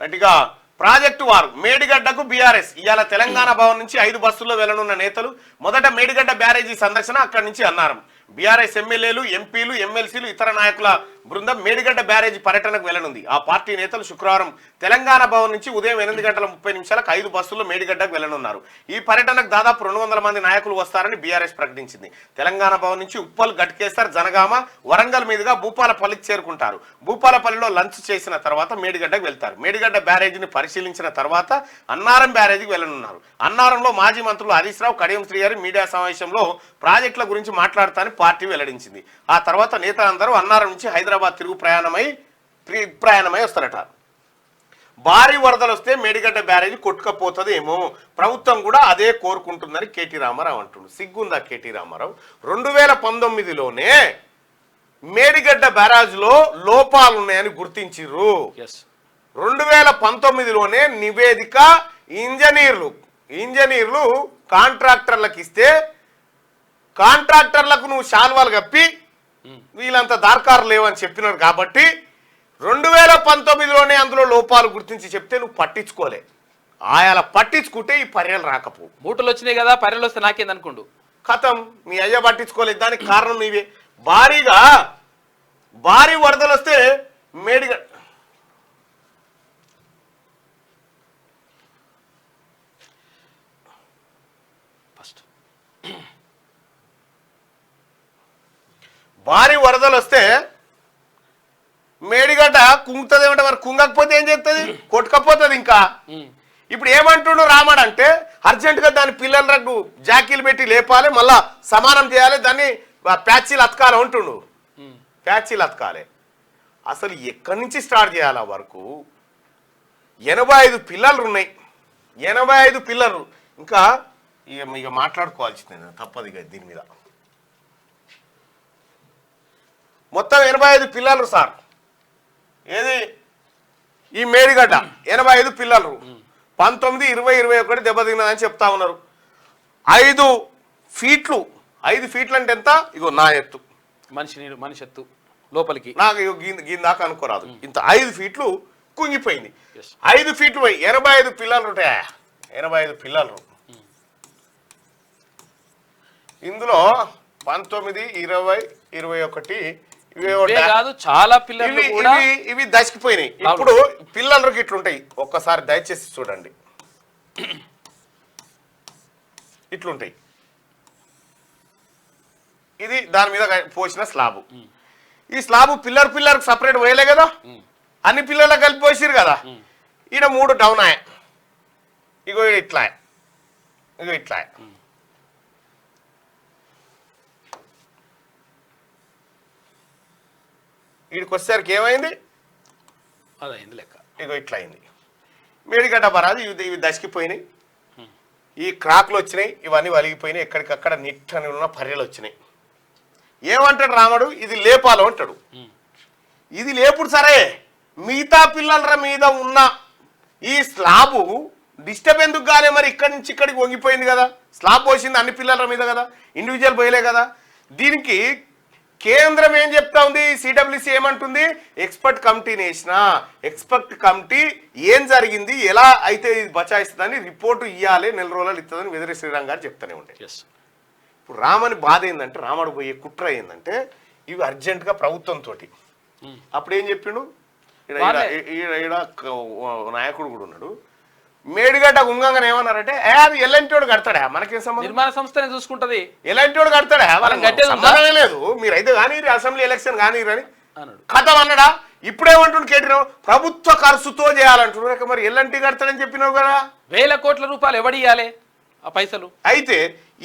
గట్టిగా ప్రాజెక్టు వారు మేడిగడ్డకు బీఆర్ఎస్. ఇవాళ తెలంగాణ భవన్ నుంచి 5 బస్సుల్లో వెళ్లనున్న నేతలు మొదట మేడిగడ్డ బ్యారేజీ సందర్శన, అక్కడి నుంచి అన్నారం. బీఆర్ఎస్ ఎమ్మెల్యేలు, ఎంపీలు, ఎమ్మెల్సీలు, ఇతర నాయకుల బృందం మేడిగడ్డ బ్యారేజీ పర్యటనకు వెళ్లనుంది. ఆ పార్టీ నేతలు శుక్రవారం తెలంగాణ భవన్ నుంచి ఉదయం 8:30 5 బస్సుల్లో మేడిగడ్డకు వెళ్లనున్నారు. ఈ పర్యటనకు దాదాపు 200 మంది నాయకులు వస్తారని బీఆర్ఎస్ ప్రకటించింది. తెలంగాణ భవన్ నుంచి ఉప్పల్, గట్కేసర్, జనగామ, వరంగల్ మీదుగా భూపాలపల్లికి చేరుకుంటారు. భూపాలపల్లిలో లంచ్ చేసిన తర్వాత మేడిగడ్డకు వెళ్తారు. మేడిగడ్డ బ్యారేజీని పరిశీలించిన తర్వాత అన్నారం బ్యారేజీకి వెళ్లనున్నారు. అన్నారంలో మాజీ మంత్రులు హరీష్ రావు, కడియం శ్రీహరి మీడియా సమావేశంలో ప్రాజెక్టుల గురించి మాట్లాడతానని పార్టీ వెల్లడించింది. ఆ తర్వాత నేతలందరూ అన్నారం నుంచి హైదరాబాద్ తిరుగు ప్రయాణమై వస్తారట. భారీ వరదలు వస్తే మేడిగడ్డ బ్యారేజీ కొట్టుకపోతుంది ఏమో, ప్రభుత్వం కూడా అదే కోరుకుంటుందని కేటీ రామారావు అంటున్నారు. సిగ్గుందా కేటీ రామారావు? 2019లోనే మేడిగడ్డ బ్యారేజ్లో లోపాలు ఉన్నాయని గుర్తించిర్రు. 2019లోనే నివేదిక ఇంజనీర్లు కాంట్రాక్టర్లకు ఇస్తే కాంట్రాక్టర్లకు నువ్వు శాల్వాలు కప్పి వీళ్ళంతా దార్కారు లేవని చెప్పినారు. కాబట్టి 2019లోనే అందులో లోపాలు గుర్తించి చెప్తే నువ్వు పట్టించుకోలే. ఆయా పట్టించుకుంటే ఈ పర్యలు రాకపో. మూటలు వచ్చినాయి కదా, పర్యలు వస్తే నాకేంది అనుకోండు. కథం మీ అయ్య పట్టించుకోలేదు. దానికి కారణం నీవే. భారీ వరదలు వస్తే మేడిగడ్డ మేడిగడ్డ కుంగుతుంది ఏమంటే, మరి కుంగకపోతే ఏం చేస్తుంది? కొట్టుకపోతుంది. ఇంకా ఇప్పుడు ఏమంటుండు రామాడు అంటే అర్జెంటుగా దాని పిల్లలకు జాకీలు పెట్టి లేపాలి, మళ్ళా సమానం చేయాలి, దాన్ని ప్యాచీలు అతకాలి అంటుండు. ప్యాచీలు అతకాలి. అసలు ఎక్కడి నుంచి స్టార్ట్ చేయాలి? వరకు 85 పిల్లలు ఉన్నాయి. 85 పిల్లలు ఇంకా ఇక మాట్లాడుకోవాల్సిందే తప్పదు ఇక దీని మీద. మొత్తం 85 పిల్లలు సార్. ఏది ఈ మేడిగడ్డ 85 పిల్లలు 19, 20, 21 దెబ్బతిన్నదని చెప్తా ఉన్నారు. 5 ఫీట్లు 5 ఫీట్లు అంటే ఎంత? ఇగో నా ఎత్తు మనిషి ఎత్తు లోపలికి నాకు గిందాక అనుకోరాదు. ఇంత 5 ఫీట్లు కుంగిపోయింది. 5 ఫీట్లు 85 పిల్లలు ఉంటాయా? 85 పిల్లలు. ఇందులో 19, 20, 21 కాదు చాలా పిల్లలు ఇవి దశకిపోయినాయి. ఇప్పుడు పిల్లలకి ఇట్లుంటాయి. ఒక్కసారి దయచేసి చూడండి, ఇట్లుంటాయి. ఇది దాని మీద పోసిన స్లాబు. ఈ స్లాబు పిల్లర్ సపరేట్ పోయలే కదా, అన్ని పిల్లలకు కలిపి పోసిరు కదా. ఈడ 3 డౌన్ అయ్యా. ఇగో ఇట్లా ఇట్లా వీడికి వచ్చేసరికి ఏమైంది? అదైంది లెక్క. ఇగో ఇట్లా అయింది. మేడిగడ్డ బరాదు ఇవి దశకిపోయినాయి. ఈ క్రాక్లు వచ్చినాయి, ఇవన్నీ వలిగిపోయినాయి. ఎక్కడికక్కడ నిట్టని ఉన్న పర్యలు వచ్చినాయి. ఏమంటాడు రాముడు? ఇది లేపాలో అంటాడు. ఇది లేపుడు సరే, మిగతా పిల్లల మీద ఉన్న ఈ స్లాబు డిస్టర్బ్ ఎందుకు కాలే? మరి ఇక్కడి నుంచి ఇక్కడికి వంగిపోయింది కదా. స్లాబ్ పోసింది అన్ని పిల్లల మీద కదా, ఇండివిజువల్ పోయలే కదా. దీనికి కేంద్రం ఏం చెప్తా ఉంది? సిడబ్ల్యూసి ఏమంటుంది? ఎక్స్పర్ట్ కమిటీని వేసిన ఎక్స్పర్ట్ కమిటీ ఏం జరిగింది, ఎలా అయితే ఇది బచాయిస్తుందని రిపోర్టు ఇవ్వాలి, 4 రోజులు ఇస్తుందని వెదిరే శ్రీరామ్ గారు చెప్తూనే ఉంటాయి. ఇప్పుడు రామని బాధ ఏంటంటే, రాముడు పోయే కుట్ర ఏంటంటే, ఇవి అర్జెంటుగా ప్రభుత్వంతో. అప్పుడు ఏం చెప్పిండు? ఈడ నాయకుడు కూడా ఉన్నాడు. మేడిగడ్డ గుంగంగానే ఏమన్నారంటే, అది ఎలాంటివాడు కడతాడా, మనకేం సంబంధం, నిర్మాణ సంస్థనే చూసుకుంటది, ఎలాంటివాడు కడతాడా, సంబంధమే లేదు, మీరైతే కానీ అసెంబ్లీ ఎలక్షన్ కానీ అని కథ అన్నాడా? ఇప్పుడేమంటుండు కేటీరావు? ప్రభుత్వ ఖర్చుతో చేయాలంటున్నారు. మరి ఎల్లంటి కడతాడని చెప్పినావు కదా. 1000 కోట్ల రూపాయలు ఎవడియాలి ఆ పైసలు? అయితే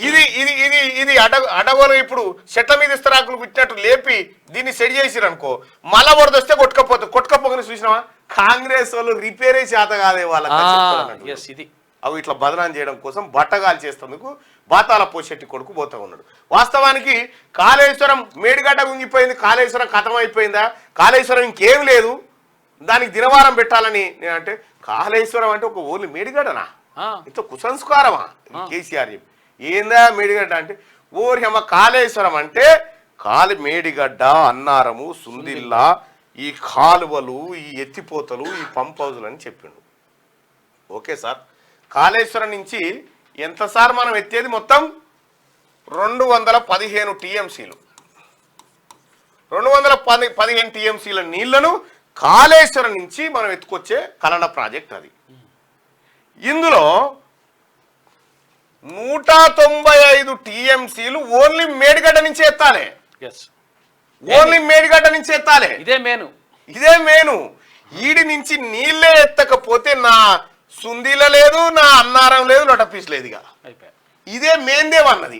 ఇది ఇది ఇది ఇది అడగోలు ఇప్పుడు చెట్ల మీద ఇస్తరాకులు పుట్టినట్టు లేపి దీన్ని సెట్ చేసిరు అనుకో, మళ్ళా వరదొస్తే కొట్టుకపోకని చూసినావా? కాంగ్రెస్ వాళ్ళు రిపేరే చేత కాదే వాళ్ళకి. ఇది అవి ఇట్లా బదనాం చేయడం కోసం బట్టగాలు చేసేందుకు బాతాల పోషెట్టి కొడుకు పోతా ఉన్నాడు. వాస్తవానికి కాళేశ్వరం మేడిగడ్డ గుంగిపోయింది, కాళేశ్వరం కథమైపోయిందా? కాళేశ్వరం ఇంకేం లేదు, దానికి దినవారం పెట్టాలని నేను అంటే, కాళేశ్వరం అంటే ఒక ఓన్లీ మేడిగడ్డనా? ఇంత కుసంస్కారమా? కేసీఆర్ చెప్పి ఏందా మేడిగడ్డ అంటే, ఓరి అమ్మ కాళేశ్వరం అంటే మేడిగడ్డ, అన్నారము, సుందిల్లా, ఈ కాలువలు, ఈ ఎత్తిపోతలు, ఈ పంప్ హౌజులు అని చెప్పిండు. ఓకే సార్, కాళేశ్వరం నుంచి ఎంత సార్ మనం ఎత్తేది? మొత్తం 215 టీఎంసీలు, 215 టీఎంసీల నీళ్లను కాళేశ్వరం నుంచి మనం ఎత్తుకొచ్చే కలన ప్రాజెక్ట్ అది. ఇందులో 195 టీఎంసీలు ఓన్లీ మేడిగడ్డ నుంచి ఎత్తాలి. ఓన్లీ మేడిగడ్డ నుంచి ఎత్తాలి. ఇదే మేను. ఈడి నుంచి నీళ్ళే ఎత్తకపోతే నా సుందీల లేదు, నా అన్నారం లేదు, లొటపీస్ లేదు. ఇదే మేందేమన్నది.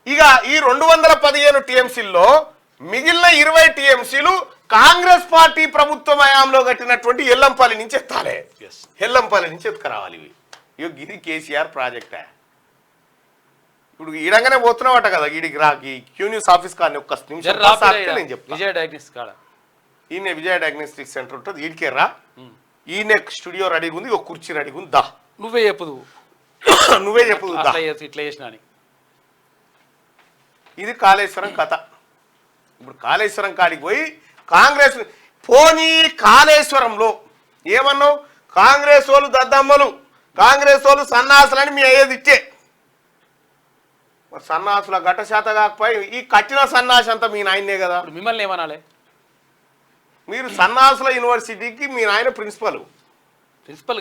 ఇక ఈ 215 టీఎంసీల్లో మిగిలిన 20 టీఎంసీలు కాంగ్రెస్ పార్టీ ప్రభుత్వం హయాంలో కట్టినటువంటి ఎల్లంపల్లి నుంచి ఎత్తాలి. ఎల్లంపల్లి నుంచి ఎత్తుకురావాలి. ఇది కేసీఆర్ ప్రాజెక్టా? ఇప్పుడు ఈడంగానే పోతున్నావట కదా, ఈడికి రాకి క్యూ న్యూస్ ఆఫీస్ కానీ ఒక్క నిమిషం నేను చెప్తాను. ఈయన విజయ డయాగ్నోస్టిక్ సెంటర్ ఉంటుంది, ఈడికే రా. ఈయన స్టూడియో రెడీగా ఉంది, ఒక కుర్చీ రెడీగా ఉంది, దా. నువ్వే చెప్పదు ఇట్లా చేసిన. ఇది కాళేశ్వరం కథ. ఇప్పుడు కాళేశ్వరం కాడికి పోయి కాంగ్రెస్ పోనీ కాళేశ్వరంలో ఏమన్నావు? కాంగ్రెస్ వాళ్ళు దద్దమ్మలు, కాంగ్రెస్ వాళ్ళు సన్నాసులని మీ అయ్యేది ఇచ్చే. సన్నాసుల గట్ట శాత కాకపోయి ఈ కట్టిన సన్నాసి అంతా మీ నాయనే కదా. మిమ్మల్ని ఏమనాలి? మీరు సన్నాసుల యూనివర్సిటీకి మీ నాయన ప్రిన్సిపల్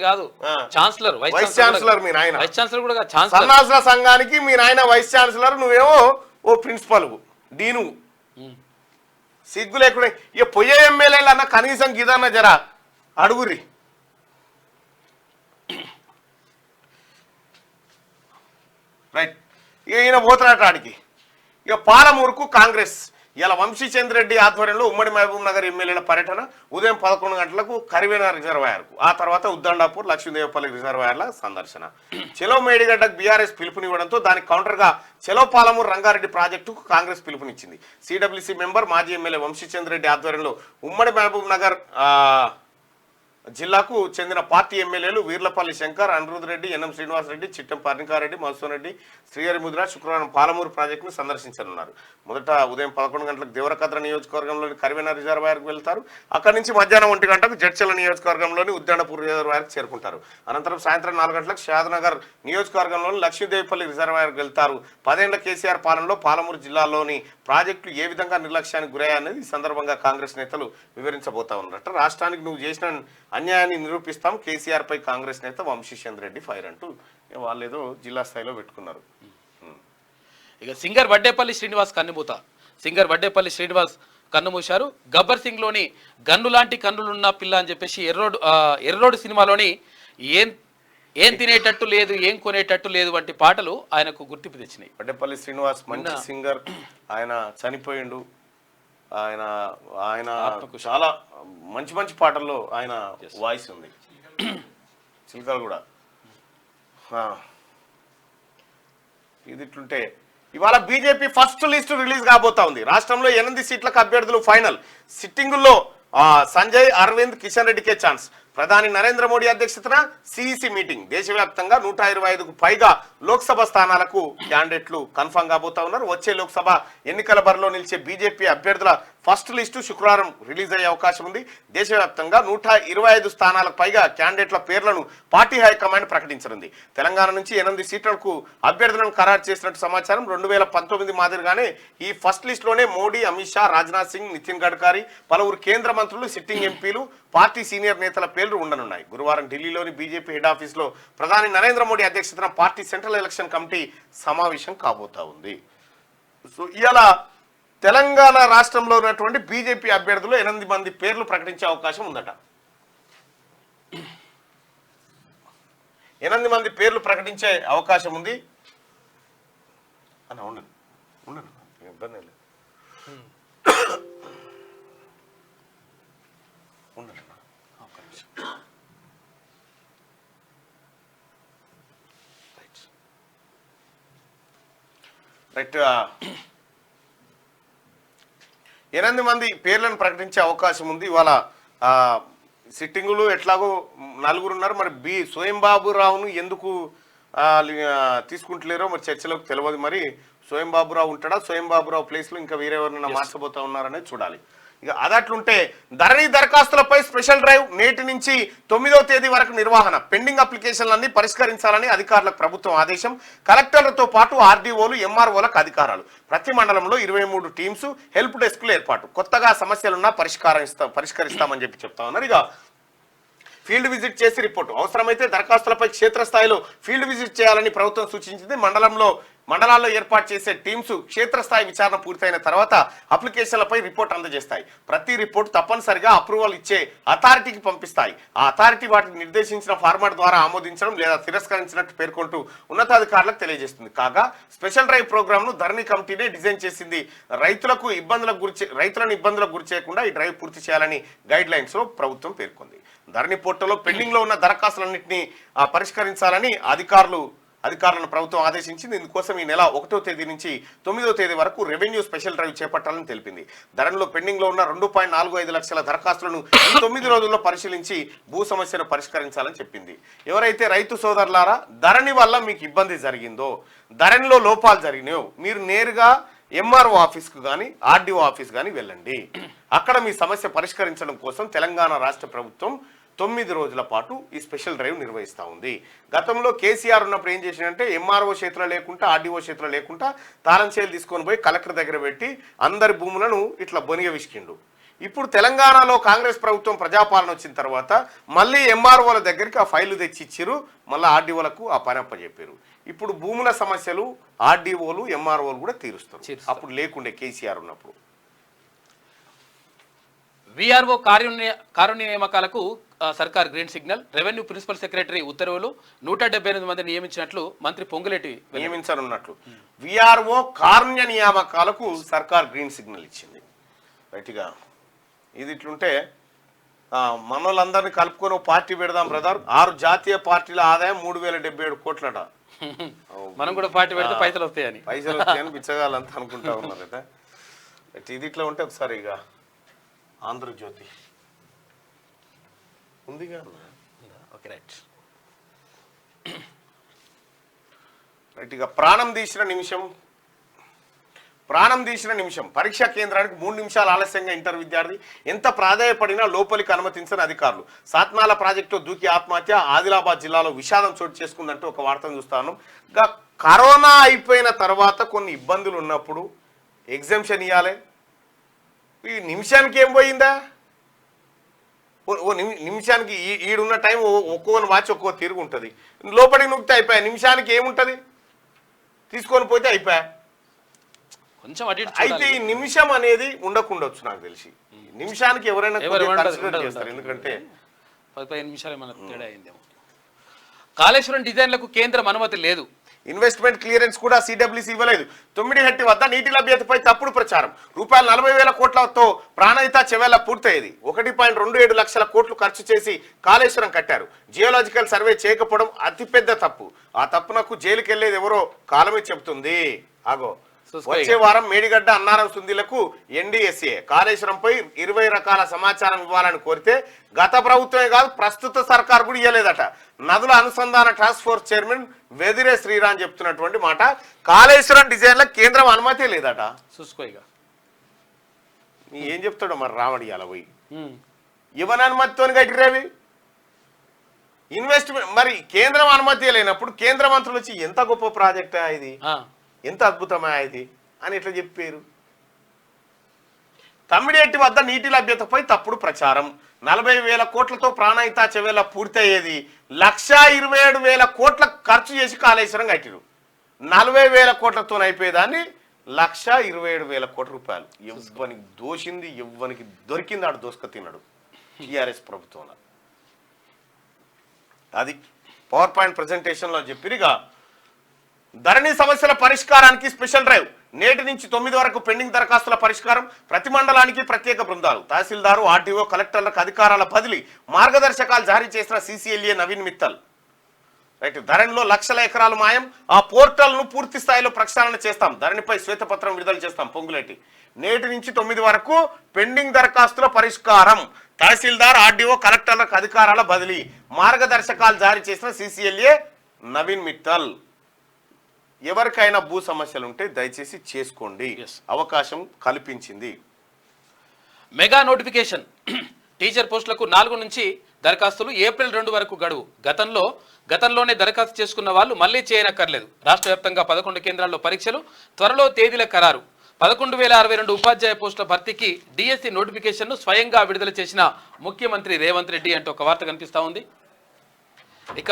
కాదు, ఛాన్సలర్, వైస్ ఛాన్సలర్. మీ నాయన వైస్ ఛాన్సలర్ కూడా. సన్నాసుల సంఘానికి మీ నాయన వైస్ ఛాన్సలర్, నువ్వేమో ఓ ప్రిన్సిపల్ డీను. సిగ్గు లేకుండా ఇక పొయ్యే ఎమ్మెల్యేలు అన్న కనీసం గిదన్న జరా అడుగురి. రైట్, ఇక ఈయన పోతున్నాడు ఆడికి. ఇక పాలమూరుకు కాంగ్రెస్ ఇలా వంశీచంద్ర రెడ్డి ఆధ్వర్యంలో ఉమ్మడి మహబూబ్ నగర్ ఎమ్మెల్యేల పర్యటన ఉదయం 11 గంటలకు కరివేన రిజర్వాయర్కు, ఆ తర్వాత ఉద్దండాపూర్ లక్ష్మీదేవపల్లి రిజర్వాయర్ల సందర్శన. చెలో మేడిగడ్డకు బీఆర్ఎస్ పిలుపునివ్వడంతో దానికి కౌంటర్గా చెలో పాలమూరు రంగారెడ్డి ప్రాజెక్టుకు కాంగ్రెస్ పిలుపునిచ్చింది. సిడబ్ల్యూసీ మెంబర్ మాజీ ఎమ్మెల్యే వంశీచంద్ర రెడ్డి ఆధ్వర్యంలో ఉమ్మడి మహబూబ్ నగర్ జిల్లాకు చెందిన పార్టీ ఎమ్మెల్యేలు వీర్లపల్లి శంకర్, అనిరుద్ రెడ్డి, ఎన్ఎం శ్రీనివాసరెడ్డి, చిట్టం పర్ణికారెడ్డి, మధుసూన్ రెడ్డి, శ్రీహరి ముద్ర శుక్రవారం పాలమూరు ప్రాజెక్టును సందర్శించనున్నారు. మొదట ఉదయం 11 గంటలకు దేవరకద్ర నియోజకవర్గంలోని కరివేన రిజర్వాయర్కు వెళ్తారు. అక్కడి నుంచి మధ్యాహ్నం 1 గంటకు జడ్చల నియోజకవర్గంలోని ఉద్దండపూర్ రిజర్వాయర్కు చేరుకుంటారు. అనంతరం సాయంత్రం 4 గంటలకు షాద్నగర్ నియోజకవర్గంలోని లక్ష్మీదేవిపల్లి రిజర్వాయర్కు వెళ్తారు. 10 ఏళ్ల కేసీఆర్ పాలనలో పాలమూరు జిల్లాలోని ప్రాజెక్టులు ఏ విధంగా నిర్లక్ష్యానికి గురయ్యాయనేది ఈ సందర్భంగా కాంగ్రెస్ నేతలు వివరించబోతా ఉన్నారట. రాష్ట్రానికి నువ్వు చేసిన అన్యాయాన్ని నిరూపిస్తాం, కేసీఆర్ పై కాంగ్రెస్ నేత వంశీచంద్ర రెడ్డి ఫైర్ అంటూ వాళ్ళు ఏదో జిల్లా స్థాయిలో పెట్టుకున్నారు. ఇక సింగర్ వడ్డేపల్లి శ్రీనివాస్ కన్నుమూత. సింగర్ వడ్డేపల్లి శ్రీనివాస్ కన్నుమూశారు. గబ్బర్ సింగ్ లోని గన్ను లాంటి కన్నులున్న పిల్ల అని చెప్పేసి ఎర్రోడు సినిమాలోని ఏం తినేటట్టు లేదు, ఏం కొనేటట్టు లేదు వంటి పాటలు ఆయనకు గుర్తింపు తెచ్చినాయి. వడ్డేపల్లి శ్రీనివాస్ మంచి సింగర్, ఆయన చనిపోయిండు. ఆయన ఆయన చాలా మంచి మంచి పాటల్లో ఆయన వాయిస్ ఉంది. చిలకలు కూడా ఇది ఇట్లుంటే ఇవాళ బీజేపీ ఫస్ట్ లిస్ట్ రిలీజ్ కాబోతా ఉంది. రాష్ట్రంలో 8 సీట్లకు అభ్యర్థులు ఫైనల్. సిట్టింగుల్లో సంజయ్, అరవింద్, కిషన్ రెడ్డికే ఛాన్స్. ప్రధాని నరేంద్ర మోడీ అధ్యక్షతన సిఈసి మీటింగ్. దేశవ్యాప్తంగా 125కు పైగా లోక్సభ స్థానాలకు క్యాండిడేట్లు కన్ఫర్మ్ కాబోతా ఉన్నారు. వచ్చే లోక్సభ ఎన్నికల బరిలో నిలిచే బీజేపీ అభ్యర్థుల ఫస్ట్ లిస్టు శుక్రవారం రిలీజ్ అయ్యే అవకాశం ఉంది. దేశవ్యాప్తంగా 125 స్థానాలకు పైగా క్యాండిడేట్ల పేర్లను పార్టీ హైకమాండ్ ప్రకటించనుంది. తెలంగాణ నుంచి 8 సీట్లకు అభ్యర్థులను ఖరారు చేసినట్టు సమాచారం. 2019 మాదిరిగానే ఈ ఫస్ట్ లిస్టులోనే మోడీ, అమిత్ షా, రాజ్నాథ్ సింగ్, నితిన్ గడ్కరీ, పలువురు కేంద్ర మంత్రులు, సిట్టింగ్ ఎంపీలు, పార్టీ సీనియర్ నేతల పేర్లు ఉండనున్నాయి. గురువారం ఢిల్లీలోని బీజేపీ హెడ్ ఆఫీస్లో ప్రధాని నరేంద్ర మోడీ అధ్యక్షతన పార్టీ సెంట్రల్ ఎలక్షన్ కమిటీ సమావేశం కాబోతా ఉంది. సో ఇవాళ తెలంగాణ రాష్ట్రంలో ఉన్నటువంటి బీజేపీ అభ్యర్థులు 8 మంది పేర్లు ప్రకటించే అవకాశం ఉందట. 8 మంది పేర్లు ప్రకటించే అవకాశం ఉంది అన్న. ఉండండి ఉండండి, ఇబ్బంది లేదు, ఉండండి. రైట్, 8 మంది పేర్లను ప్రకటించే అవకాశం ఉంది. ఇవాళ సిట్టింగులు ఎట్లాగో 4 ఉన్నారు. మరి స్వయం బాబురావును ఎందుకు తీసుకుంటలేరో మరి చర్చలోకి తెలియదు. మరి స్వయం బాబురావు ఉంటాడా, స్వయం బాబురావు ప్లేస్లో ఇంకా వేరెవరైనా మార్చబోతా ఉన్నారనేది చూడాలి. ఇక అదట్లుంటే ధరణి దరఖాస్తులపై స్పెషల్ డ్రైవ్ నేటి నుంచి 9వ తేదీ వరకు నిర్వహణ. పెండింగ్ అప్లికేషన్లన్నీ పరిష్కరించాలని అధికారులకు ప్రభుత్వం ఆదేశం. కలెక్టర్లతో పాటు ఆర్డీఓలు, ఎంఆర్ఓలకు అధికారాలు. ప్రతి మండలంలో 23 టీమ్స్, హెల్ప్ డెస్క్లు ఏర్పాటు. కొత్తగా సమస్యలున్నా పరిష్కరిస్తామని చెప్పి చెప్తా ఉన్నారు. ఇక ఫీల్డ్ విజిట్ చేసి రిపోర్టు. అవసరమైతే దరఖాస్తులపై క్షేత్రస్థాయిలో ఫీల్డ్ విజిట్ చేయాలని ప్రభుత్వం సూచించింది. మండలాల్లో ఏర్పాటు చేసే టీమ్స్ క్షేత్రస్థాయి విచారణ పూర్తయిన తర్వాత అప్లికేషన్లపై రిపోర్ట్ అందజేస్తాయి. ప్రతి రిపోర్ట్ తప్పనిసరిగా అప్రూవల్ ఇచ్చే అథారిటీకి పంపిస్తాయి. ఆ అథారిటీ వాటికి నిర్దేశించిన ఫార్మాట్ ద్వారా ఆమోదించడం లేదా తిరస్కరించినట్టు పేర్కొంటూ ఉన్నతాధికారులకు తెలియజేస్తుంది. కాగా స్పెషల్ డ్రైవ్ ప్రోగ్రామ్ ను ధరణి కమిటీనే డిజైన్ చేసింది. రైతులను ఇబ్బందులకు గురి చేయకుండా ఈ డ్రైవ్ పూర్తి చేయాలని గైడ్ లైన్స్ లో ప్రభుత్వం పేర్కొంది. ధరణి పోర్టల్లో పెండింగ్ లో ఉన్న దరఖాస్తులన్నింటినీ పరిష్కరించాలని అధికారులను ప్రభుత్వం ఆదేశించింది. ఇందుకోసం ఈ నెల 1వ తేదీ నుంచి 9వ తేదీ వరకు రెవెన్యూ స్పెషల్ డ్రైవ్ చేపట్టాలని తెలిపింది. ధరణిలో పెండింగ్ లో ఉన్న 2.45 లక్షల దరఖాస్తులను ఈ 9 రోజుల్లో పరిశీలించి భూ సమస్యను పరిష్కరించాలని చెప్పింది. ఎవరైతే రైతు సోదరులారా ధరణి వల్ల మీకు ఇబ్బంది జరిగిందో, ధరణిలో లోపాలు జరిగినాయో, మీరు నేరుగా ఎంఆర్ఓ ఆఫీస్కు కానీ ఆర్డీఓ ఆఫీస్ కానీ వెళ్ళండి. అక్కడ మీ సమస్య పరిష్కరించడం కోసం తెలంగాణ రాష్ట్ర ప్రభుత్వం 9 రోజుల పాటు ఈ స్పెషల్ డ్రైవ్ నిర్వహిస్తూ ఉంది. గతంలో కేసీఆర్ ఉన్నప్పుడు ఏం చేసిందంటే ఎంఆర్ఓ చేతిలో లేకుండా, ఆర్డీఓ చేతిలో లేకుండా తాళం చేలు తీసుకొని పోయి కలెక్టర్ దగ్గర పెట్టి అందరి భూములను ఇట్లా బొనిగ విసికిండు. ఇప్పుడు తెలంగాణలో కాంగ్రెస్ ప్రభుత్వం ప్రజాపాలన వచ్చిన తర్వాత మళ్ళీ ఎంఆర్ఓల దగ్గరికి ఆ ఫైళ్లు తెచ్చి ఇచ్చిరు, మళ్ళీ ఆర్డీఓలకు ఆ పని అప్పచెప్పారు. ఇప్పుడు భూముల సమస్యలు ఆర్డీఓలు, ఎంఆర్ఓలు కూడా తీరుస్తారు. అప్పుడు లేకుండే కేసీఆర్ ఉన్నప్పుడు. వీఆర్ఓ కారుణ్య నియామకాలకు సర్కార్ green signal. Revenue principal secretary ఉత్తర్వులు. 178 మంది నియమించినట్లు మంత్రి పొంగులేటి నియమించనున్నట్లు. విఆర్ఓ కారుణ్య నియామకాలకు సర్కార్ గ్రీన్ సిగ్నల్ ఇచ్చింది. రైట్గా ఇది ఇట్లుంటే మనోళ్ళందరినీ కలుపుకొని ఓ పార్టీ పెడదాం బ్రదర్. 6 జాతీయ పార్టీల ఆదాయం 3077 కోట్లట. మనం కూడా పార్టీ పెడితే పైసలు వస్తాయని పిచ్చగాలంతా అనుకుంటా ఉన్నారు కదా. ఇది ఇట్లా ఉంటే ఒకసారి ఇక ఆంధ్రజ్యోతి ఉందిగా. Okay right. రైట్ ఇక ప్రాణం తీసిన నిమిషం పరీక్షా కేంద్రానికి 3 నిమిషాలు ఆలస్యంగా ఇంటర్ విద్యార్థి. ఎంత ప్రాధాయపడినా లోపలికి అనుమతించని అధికారులు. సాత్నాల ప్రాజెక్టు దూకి ఆత్మహత్య. ఆదిలాబాద్ జిల్లాలో విషాదం చోటు చేసుకుందంటూ ఒక వార్తను చూస్తాను. ఇంకా కరోనా అయిపోయిన తర్వాత కొన్ని ఇబ్బందులు ఉన్నప్పుడు ఎగ్జామ్షన్ ఇవ్వాలి. ఈ నిమిషానికి ఏం పోయిందా? ఓ నిమిషానికి ఈడున్న టైం ఒక్కొక్కని వాచి ఒక్కో తిరుగు ఉంటుంది. లోపలికి నొక్కితే అయిపోయా. నిమిషానికి ఏముంటుంది? తీసుకొని పోతే అయిపోయా. కొంచెం అయితే ఈ నిమిషం అనేది ఉండకుండొచ్చు. నాకు తెలిసి నిమిషానికి ఎవరైనా కన్సిడర్ చేస్తారు. ఎందుకంటే 15 నిమిషాలు ఏమైనా తేడా అయిందేమో. కాళేశ్వరం డిజైన్లకు కేంద్రం అనుమతి లేదు. ఇన్వెస్ట్మెంట్ క్లియరెన్స్ కూడా సిడబ్ల్యూసీ ఇవ్వలేదు. 9 వద్ద నీటి లభ్యతపై తప్పుడు ప్రచారం. రూపాయలు 40,000 కోట్లతో ప్రాణహిత చెవెళ్ల పూర్తయ్యేది. 1.27 లక్షల కోట్లు ఖర్చు చేసి కాళేశ్వరం కట్టారు. జియోలాజికల్ సర్వే చేయకపోవడం అతిపెద్ద తప్పు. ఆ తప్పునకు జైలుకి వెళ్లేది ఎవరో కాలమే చెబుతుంది. ఆగో వచ్చే వారం మేడిగడ్డ అన్నారం సుందీలకు ఎన్డీఎస్ఏ కాళేశ్వరంపై 20 రకాల సమాచారం ఇవ్వాలని కోరితే గత ప్రభుత్వమే కాదు ప్రస్తుత సర్కార్ కూడా ఇవ్వలేదట. నదుల అనుసంధాన task force chairman Vedire Sriram చెప్తున్నటువంటి మాట. కాళేశ్వరం డిజైన్ల కేంద్రం అనుమతి లేదట. చూసుకోయిగా ఏం చెప్తాడో మరి రావడి అలా పోయి ఇవ్వని అనుమతితో కట్టిరేవి ఇన్వెస్ట్మెంట్. మరి కేంద్రం అనుమతి లేనప్పుడు కేంద్ర మంత్రులు వచ్చి ఎంత గొప్ప ప్రాజెక్టా ఇది, ఎంత అద్భుతమా ఇది అని ఎట్లా చెప్పారు? తమ్మిడిహట్టి వద్ద నీటి లభ్యతపై తప్పుడు ప్రచారం. 40,000 కోట్లతో ప్రాణహిత చెవెళ్ల పూర్తయ్యేది. 127,000 కోట్ల ఖర్చు చేసి కాళేశ్వరం కట్టిరు. 40,000 కోట్లతో అయిపోయేదాన్ని 127,000 కోట్ల రూపాయలు. ఎవ్వనికి దోషింది ఎవ్వనికి దొరికింది ఆడు దోసుక తిన్నాడు టీఆర్ఎస్ ప్రభుత్వంలో. అది పవర్ పాయింట్ ప్రజెంటేషన్లో చెప్పిరిగా. ధరణి సమస్యల పరిష్కారానికి స్పెషల్ డ్రైవ్. నేటి నుంచి 9 వరకు పెండింగ్ దరఖాస్తుల పరిష్కారం. ప్రతి మండలానికి ప్రత్యేక బృందాలు. తహసీల్దారు, ఆర్డీఓ, కలెక్టర్లకు అధికారాల బదిలీ. మార్గదర్శకాలు జారీ చేసిన సీసీఎల్ఏ నవీన్ మిత్తల్. రైట్ ధరణిలో లక్షల ఎకరాలు మాయం. ఆ పోర్టల్ను పూర్తి స్థాయిలో ప్రక్షాళన చేస్తాం. ధరణిపై శ్వేతపత్రం విడుదల చేస్తాం పొంగులేటి. నేటి నుంచి 9 వరకు పెండింగ్ దరఖాస్తుల పరిష్కారం. తహసీల్దార్, ఆర్డీఓ, కలెక్టర్లకు అధికారాల బదిలీ. మార్గదర్శకాలు జారీ చేసిన సీసీఎల్ఏ నవీన్ మిత్తల్. ఎవరికైనా భూ సమస్యలు ఉంటే దయచేసి చేసుకోండి. అవకాశం కల్పించింది. Mega notification. టీచర్ పోస్టులకు 4 నుంచి దరఖాస్తులు. ఏప్రిల్ 2 వరకు గడువు. గతంలోనే దరఖాస్తు చేసుకున్న వాళ్ళు మళ్లీ చేయనక్కర్లేదు. రాష్ట్ర వ్యాప్తంగా 11 కేంద్రాల్లో పరీక్షలు. త్వరలో తేదీల ఖరారు. 11,062 ఉపాధ్యాయ పోస్టుల భర్తీకి డిఎస్సి నోటిఫికేషన్ను స్వయంగా విడుదల చేసిన ముఖ్యమంత్రి రేవంత్ రెడ్డి అంటూ ఒక వార్త కనిపిస్తా ఉంది. ఇక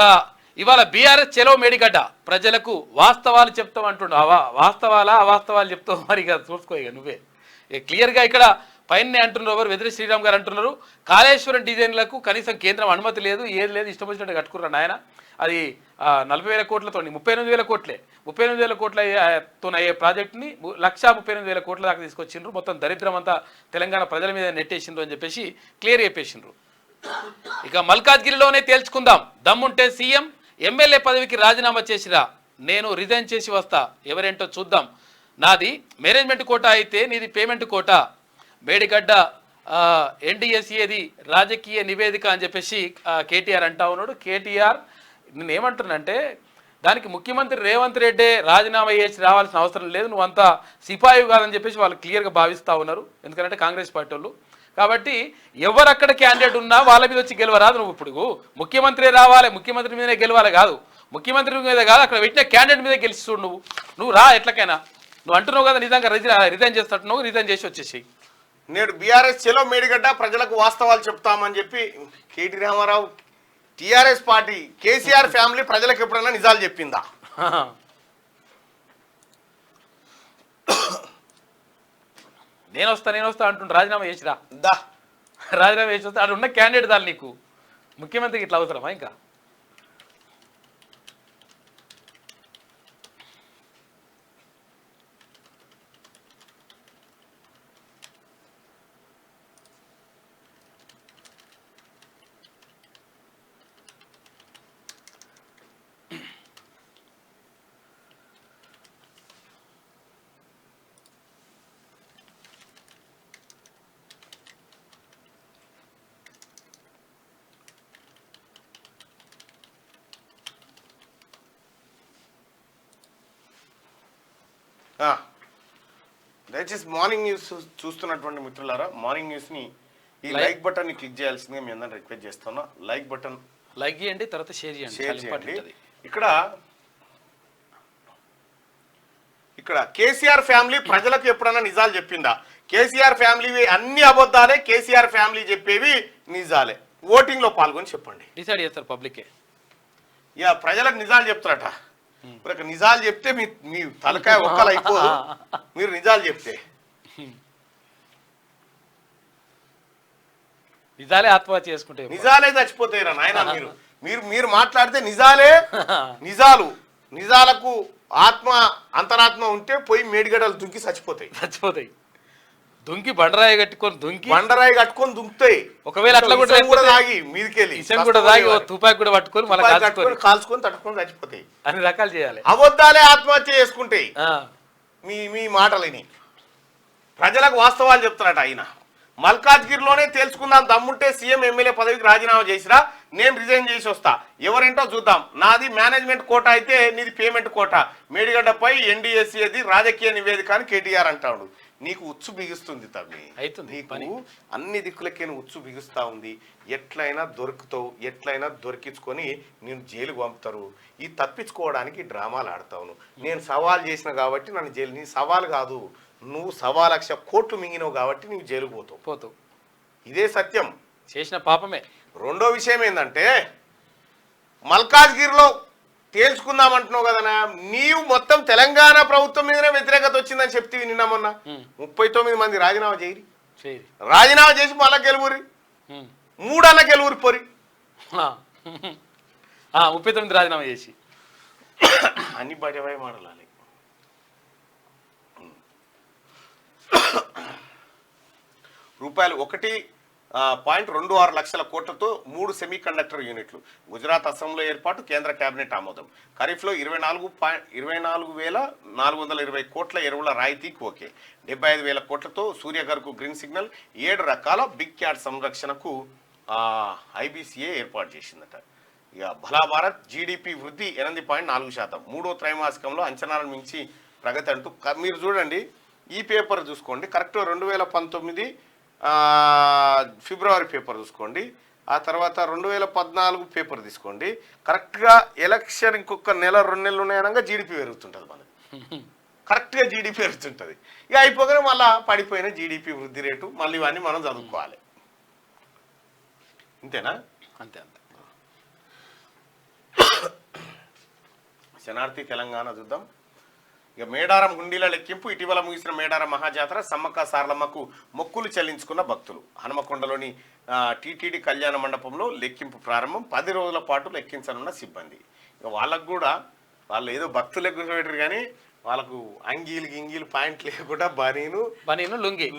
ఇవాళ బీఆర్ఎస్ చెలో మేడిగడ్డ. ప్రజలకు వాస్తవాలు చెప్తావు అంటుండవు. వాస్తవాలా అవాస్తవాలు చెప్తావు మరి ఇక చూసుకో. ఇక నువ్వే క్లియర్గా ఇక్కడ పైన అంటున్నారు. ఎవరు వెదిరి శ్రీరామ్ గారు అంటున్నారు, కాళేశ్వరం డిజైన్లకు కనీసం కేంద్రం అనుమతి లేదు, ఏది లేదు, ఇష్టం వచ్చినట్టు కట్టుకున్నారు నాయన. అది 40,000 కోట్లతో 38,000 కోట్లే. 38,000 కోట్లతో అయ్యే ప్రాజెక్టుని 138,000 కోట్ల దాకా తీసుకొచ్చిండ్రు. మొత్తం దరిద్రం అంతా తెలంగాణ ప్రజల మీద నెట్టేసిండ్రు అని చెప్పేసి క్లియర్ చెప్పేసిండ్రు. ఇక మల్కాజ్గిరిలోనే తేల్చుకుందాం. దమ్ముంటే సీఎం ఎమ్మెల్యే పదవికి రాజీనామా చేసిరా, నేను రిజైన్ చేసి వస్తా, ఎవరేంటో చూద్దాం. నాది మేనేజ్మెంట్ కోటా అయితే నీది పేమెంట్ కోటా. మేడిగడ్డ ఎన్డీఎస్ఏది రాజకీయ నివేదిక అని చెప్పేసి కేటీఆర్ అంటా ఉన్నాడు. కేటీఆర్ నేను ఏమంటున్నానంటే దానికి ముఖ్యమంత్రి రేవంత్ రెడ్డి రాజీనామా చేసి రావాల్సిన అవసరం లేదు, నువ్వంతా సిపాయి కాదని చెప్పేసి వాళ్ళు క్లియర్గా భావిస్తూ ఉన్నారు. ఎందుకంటే కాంగ్రెస్ పార్టీ వాళ్ళు. కాబట్టి ఎవరక్కడ క్యాండిడేట్ ఉన్నా వాళ్ళ మీద వచ్చి గెలవరాదు. నువ్వు ఇప్పుడు ముఖ్యమంత్రి రావాలి, ముఖ్యమంత్రి మీదనే గెలవాలి కాదు, ముఖ్యమంత్రి మీద కాదు, అక్కడ పెట్టిన క్యాండిడేట్ మీద గెలిచి నువ్వు రా ఎట్లకైనా. నువ్వు అంటున్నావు కదా నిజంగా రిజైన్ చేస్తున్నట్టు, రిజైన్ చేసి వచ్చేసి. నేడు బీఆర్ఎస్ చెలో మేడిగడ్డ ప్రజలకు వాస్తవాలు చెప్తామని చెప్పి KT Rama Rao TRS party KCR family ప్రజలకు ఎప్పుడైనా నిజాలు చెప్పిందా? నేను వస్తా అంటుండ్రు. రాజీనామా చేసిరా, రాజీనామా చేసి వస్తా. అక్కడ ఉన్న క్యాండిడేట్ దాన్ని నీకు ముఖ్యమంత్రికి ఇట్లా అవసరమా ఇంకా? దయచేసి మార్నింగ్ న్యూస్ చూస్తున్నటువంటి మిత్రులారా, మార్నింగ్ న్యూస్ని ఈ లైక్ బటన్ని క్లిక్ చేయాల్సిందిగా మీ అందరిని రిక్వెస్ట్ చేస్తున్నా. లైక్ బటన్ లైక్ చేయండి, తర్వాత షేర్ చేయండి. ఇక్కడ కేసీఆర్ ఫ్యామిలీ ప్రజలకు ఎప్పుడన్నా నిజాలు చెప్పిందా? కేసీఆర్ ఫ్యామిలీ అన్ని అబద్ధాలే, కేసీఆర్ ఫ్యామిలీ చెప్పేవి నిజాలే. ఓటింగ్ లో పాల్గొని చెప్పండి. డిసైడ్ చేస్తారు పబ్లికే. ఇక ప్రజలకు నిజాలు చెప్తారట. నిజాలు చెప్తే మీ తలకాయ ఒక్కలు అయిపోదు. మీరు నిజాలు చెప్తే నిజాలే ఆత్మహత్య చేసుకుంటే నిజాలే చచ్చిపోతాయిరా నాయన. మీరు మాట్లాడితే నిజాలే నిజాలకు ఆత్మ అంతరాత్మ ఉంటే పోయి మేడిగడలు దుంకి చచ్చిపోతాయి. దుంకి బండరాయి కట్టుకొని దుంకుతాయి. ఒకవేళ అట్లా కూడా తాగి మీదికెళ్ళి కూడా తాగి తుపాకి కూడా పట్టుకొని కాల్చుకొని తట్టుకొని చచ్చిపోతాయి. అన్ని రకాలు చేయాలి. అబద్ధాలే ఆత్మహత్య చేసుకుంటాయి. మీ మాటలని ప్రజలకు వాస్తవాలు చెప్తారట ఆయన. మల్కాజ్గిరిలోనే తేల్చుకుందాం, దమ్ముంటే సీఎం ఎమ్మెల్యే పదవికి రాజీనామా చేసిరా, నేను రిజైన్ చేసి వస్తా, ఎవరేంటో చూద్దాం, నాది మేనేజ్మెంట్ కోటా అయితే నీది పేమెంట్ కోటా, మేడిగడ్డపై ఎన్డీఎస్సీ అది రాజకీయ నివేదిక అని కేటీఆర్ అంటాడు. నీకు ఉచ్చు బిగుస్తుంది తమ్మి, నీకు అన్ని దిక్కులకే ఉచ్చు బిగుస్తా ఉంది. ఎట్లయినా దొరుకుతావు, ఎట్లయినా దొరికించుకొని నేను జైలుకు పంపుతారు. ఈ తప్పించుకోవడానికి డ్రామాలు ఆడతావు. నేను సవాల్ చేసిన కాబట్టి నన్ను జైలు, నీ సవాల్ కాదు, నువ్వు 1,00,000 కోట్లు మింగినవు కాబట్టి నువ్వు జైలుకు పోతావు. ఇదే సత్యం, చేసిన పాపమే. రెండో విషయం ఏంటంటే మల్కాజ్గిరిలో తేల్చుకుందామంటున్నావు కదా, నీవు మొత్తం తెలంగాణ ప్రభుత్వం మీదనే వ్యతిరేకత వచ్చిందని చెప్తే నిన్న మొన్న 39 మంది రాజీనామా చేయరి, రాజీనామా చేసి మళ్ళా గెలువురి, 3 అన్న గెలువురి పొరి, 39 రాజీనామా చేసి అన్ని బయటపై మాట్లాడాలి. రూపాయలు 1.26 లక్షల కోట్లతో 3 సెమీ కండక్టర్ యూనిట్లు. గుజరాత్ అసెంబ్లీలో ఏర్పాటు, కేంద్ర కేబినెట్ ఆమోదం. ఖరీఫ్లో 24,420 కోట్ల ఎరువుల రాయితీకి ఓకే. 75,000 కోట్లతో సూర్యగర్కు గ్రీన్ సిగ్నల్. 7 రకాల బిగ్ క్యాట్ సంరక్షణకు ఐబీసీఏ ఏర్పాటు చేసిందట. ఇక భలా భారత్ జీడిపి వృద్ధి 8.4%. 3వ త్రైమాసికంలో అంచనాలను మించి ప్రగతి అంటూ మీరు చూడండి, ఈ పేపర్ చూసుకోండి. కరెక్ట్ 2019 ఫిబ్రవరి పేపర్ చూసుకోండి. ఆ తర్వాత 2014 పేపర్ తీసుకోండి. కరెక్ట్గా ఎలక్షన్ ఇంకొక నెల 2 నెలలు ఉన్నాయనగా జీడిపి పెరుగుతుంటుంది మనది. కరెక్ట్గా జీడిపి పెరుగుతుంటుంది. ఇక అయిపోగానే మళ్ళీ పడిపోయిన జీడిపి వృద్ధి రేటు మళ్ళీ ఇవన్నీ మనం చదువుకోవాలి. అంతేనా? అంతే. శనార్థి తెలంగాణ చూద్దాం. ఇక మేడారం గుండీల లెక్కింపు. ఇటీవల ముగిసిన మేడారం మహాజాతర సమ్మక్క సారలమ్మకు మొక్కులు చెల్లించుకున్న భక్తులు. హనుమకొండలోని టీటీడీ కళ్యాణ మండపంలో లెక్కింపు ప్రారంభం. 10 రోజుల పాటు లెక్కించనున్న సిబ్బంది. ఇక వాళ్ళకు కూడా వాళ్ళు ఏదో భక్తులు ఎగ్గుపెట్టరు కానీ వాళ్ళకు అంగీలు పాయింట్ లేకుండా బనీను లుంగి.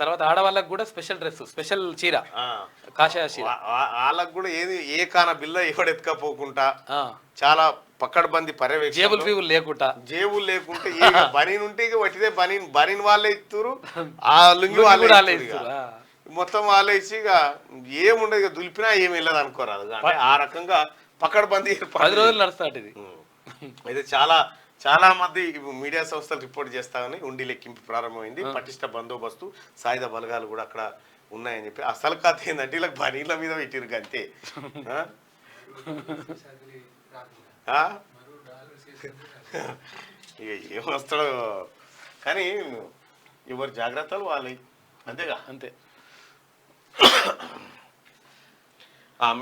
తర్వాత ఆడవాళ్ళకు కూడా స్పెషల్ డ్రెస్, స్పెషల్ చీర, కాషాయ చీర. వాళ్ళకు కూడా ఏది ఏ కాన బిల్ల ఎవడెత్తుకపోకుండా చాలా పక్కడబంది పర్యవేక్షణ, జేబులు లేకుంటే బనీన్ ఉంటే ఇక వట్టిదే బనీన్ వాళ్ళే ఇస్తారు, ఆ లుంగి వాళ్ళే ఇస్తారు. మొత్తం వాళ్ళే ఇచ్చి ఇక ఏముండదు, ఇక దులిపినా ఏమి వెళ్ళదు అనుకోరాదు. ఆ రకంగా పక్కడబంది 10 రోజులు నడుస్తాడు ఇది. అయితే చాలా మంది మీడియా సంస్థలు రిపోర్ట్ చేస్తామని ఉండి లెక్కింపు ప్రారంభమైంది. పటిష్ట బందోబస్తు, సాయుధ బలగాలు కూడా అక్కడ ఉన్నాయని చెప్పి. అసలు కథ ఏంటంటే ఇలా బనీళ్ళ మీద పెట్టిరు అంతే. ఇక ఏమొస్తాడో కానీ ఎవరి జాగ్రత్తలు వాళ్ళవి, అంతేగా. అంతే.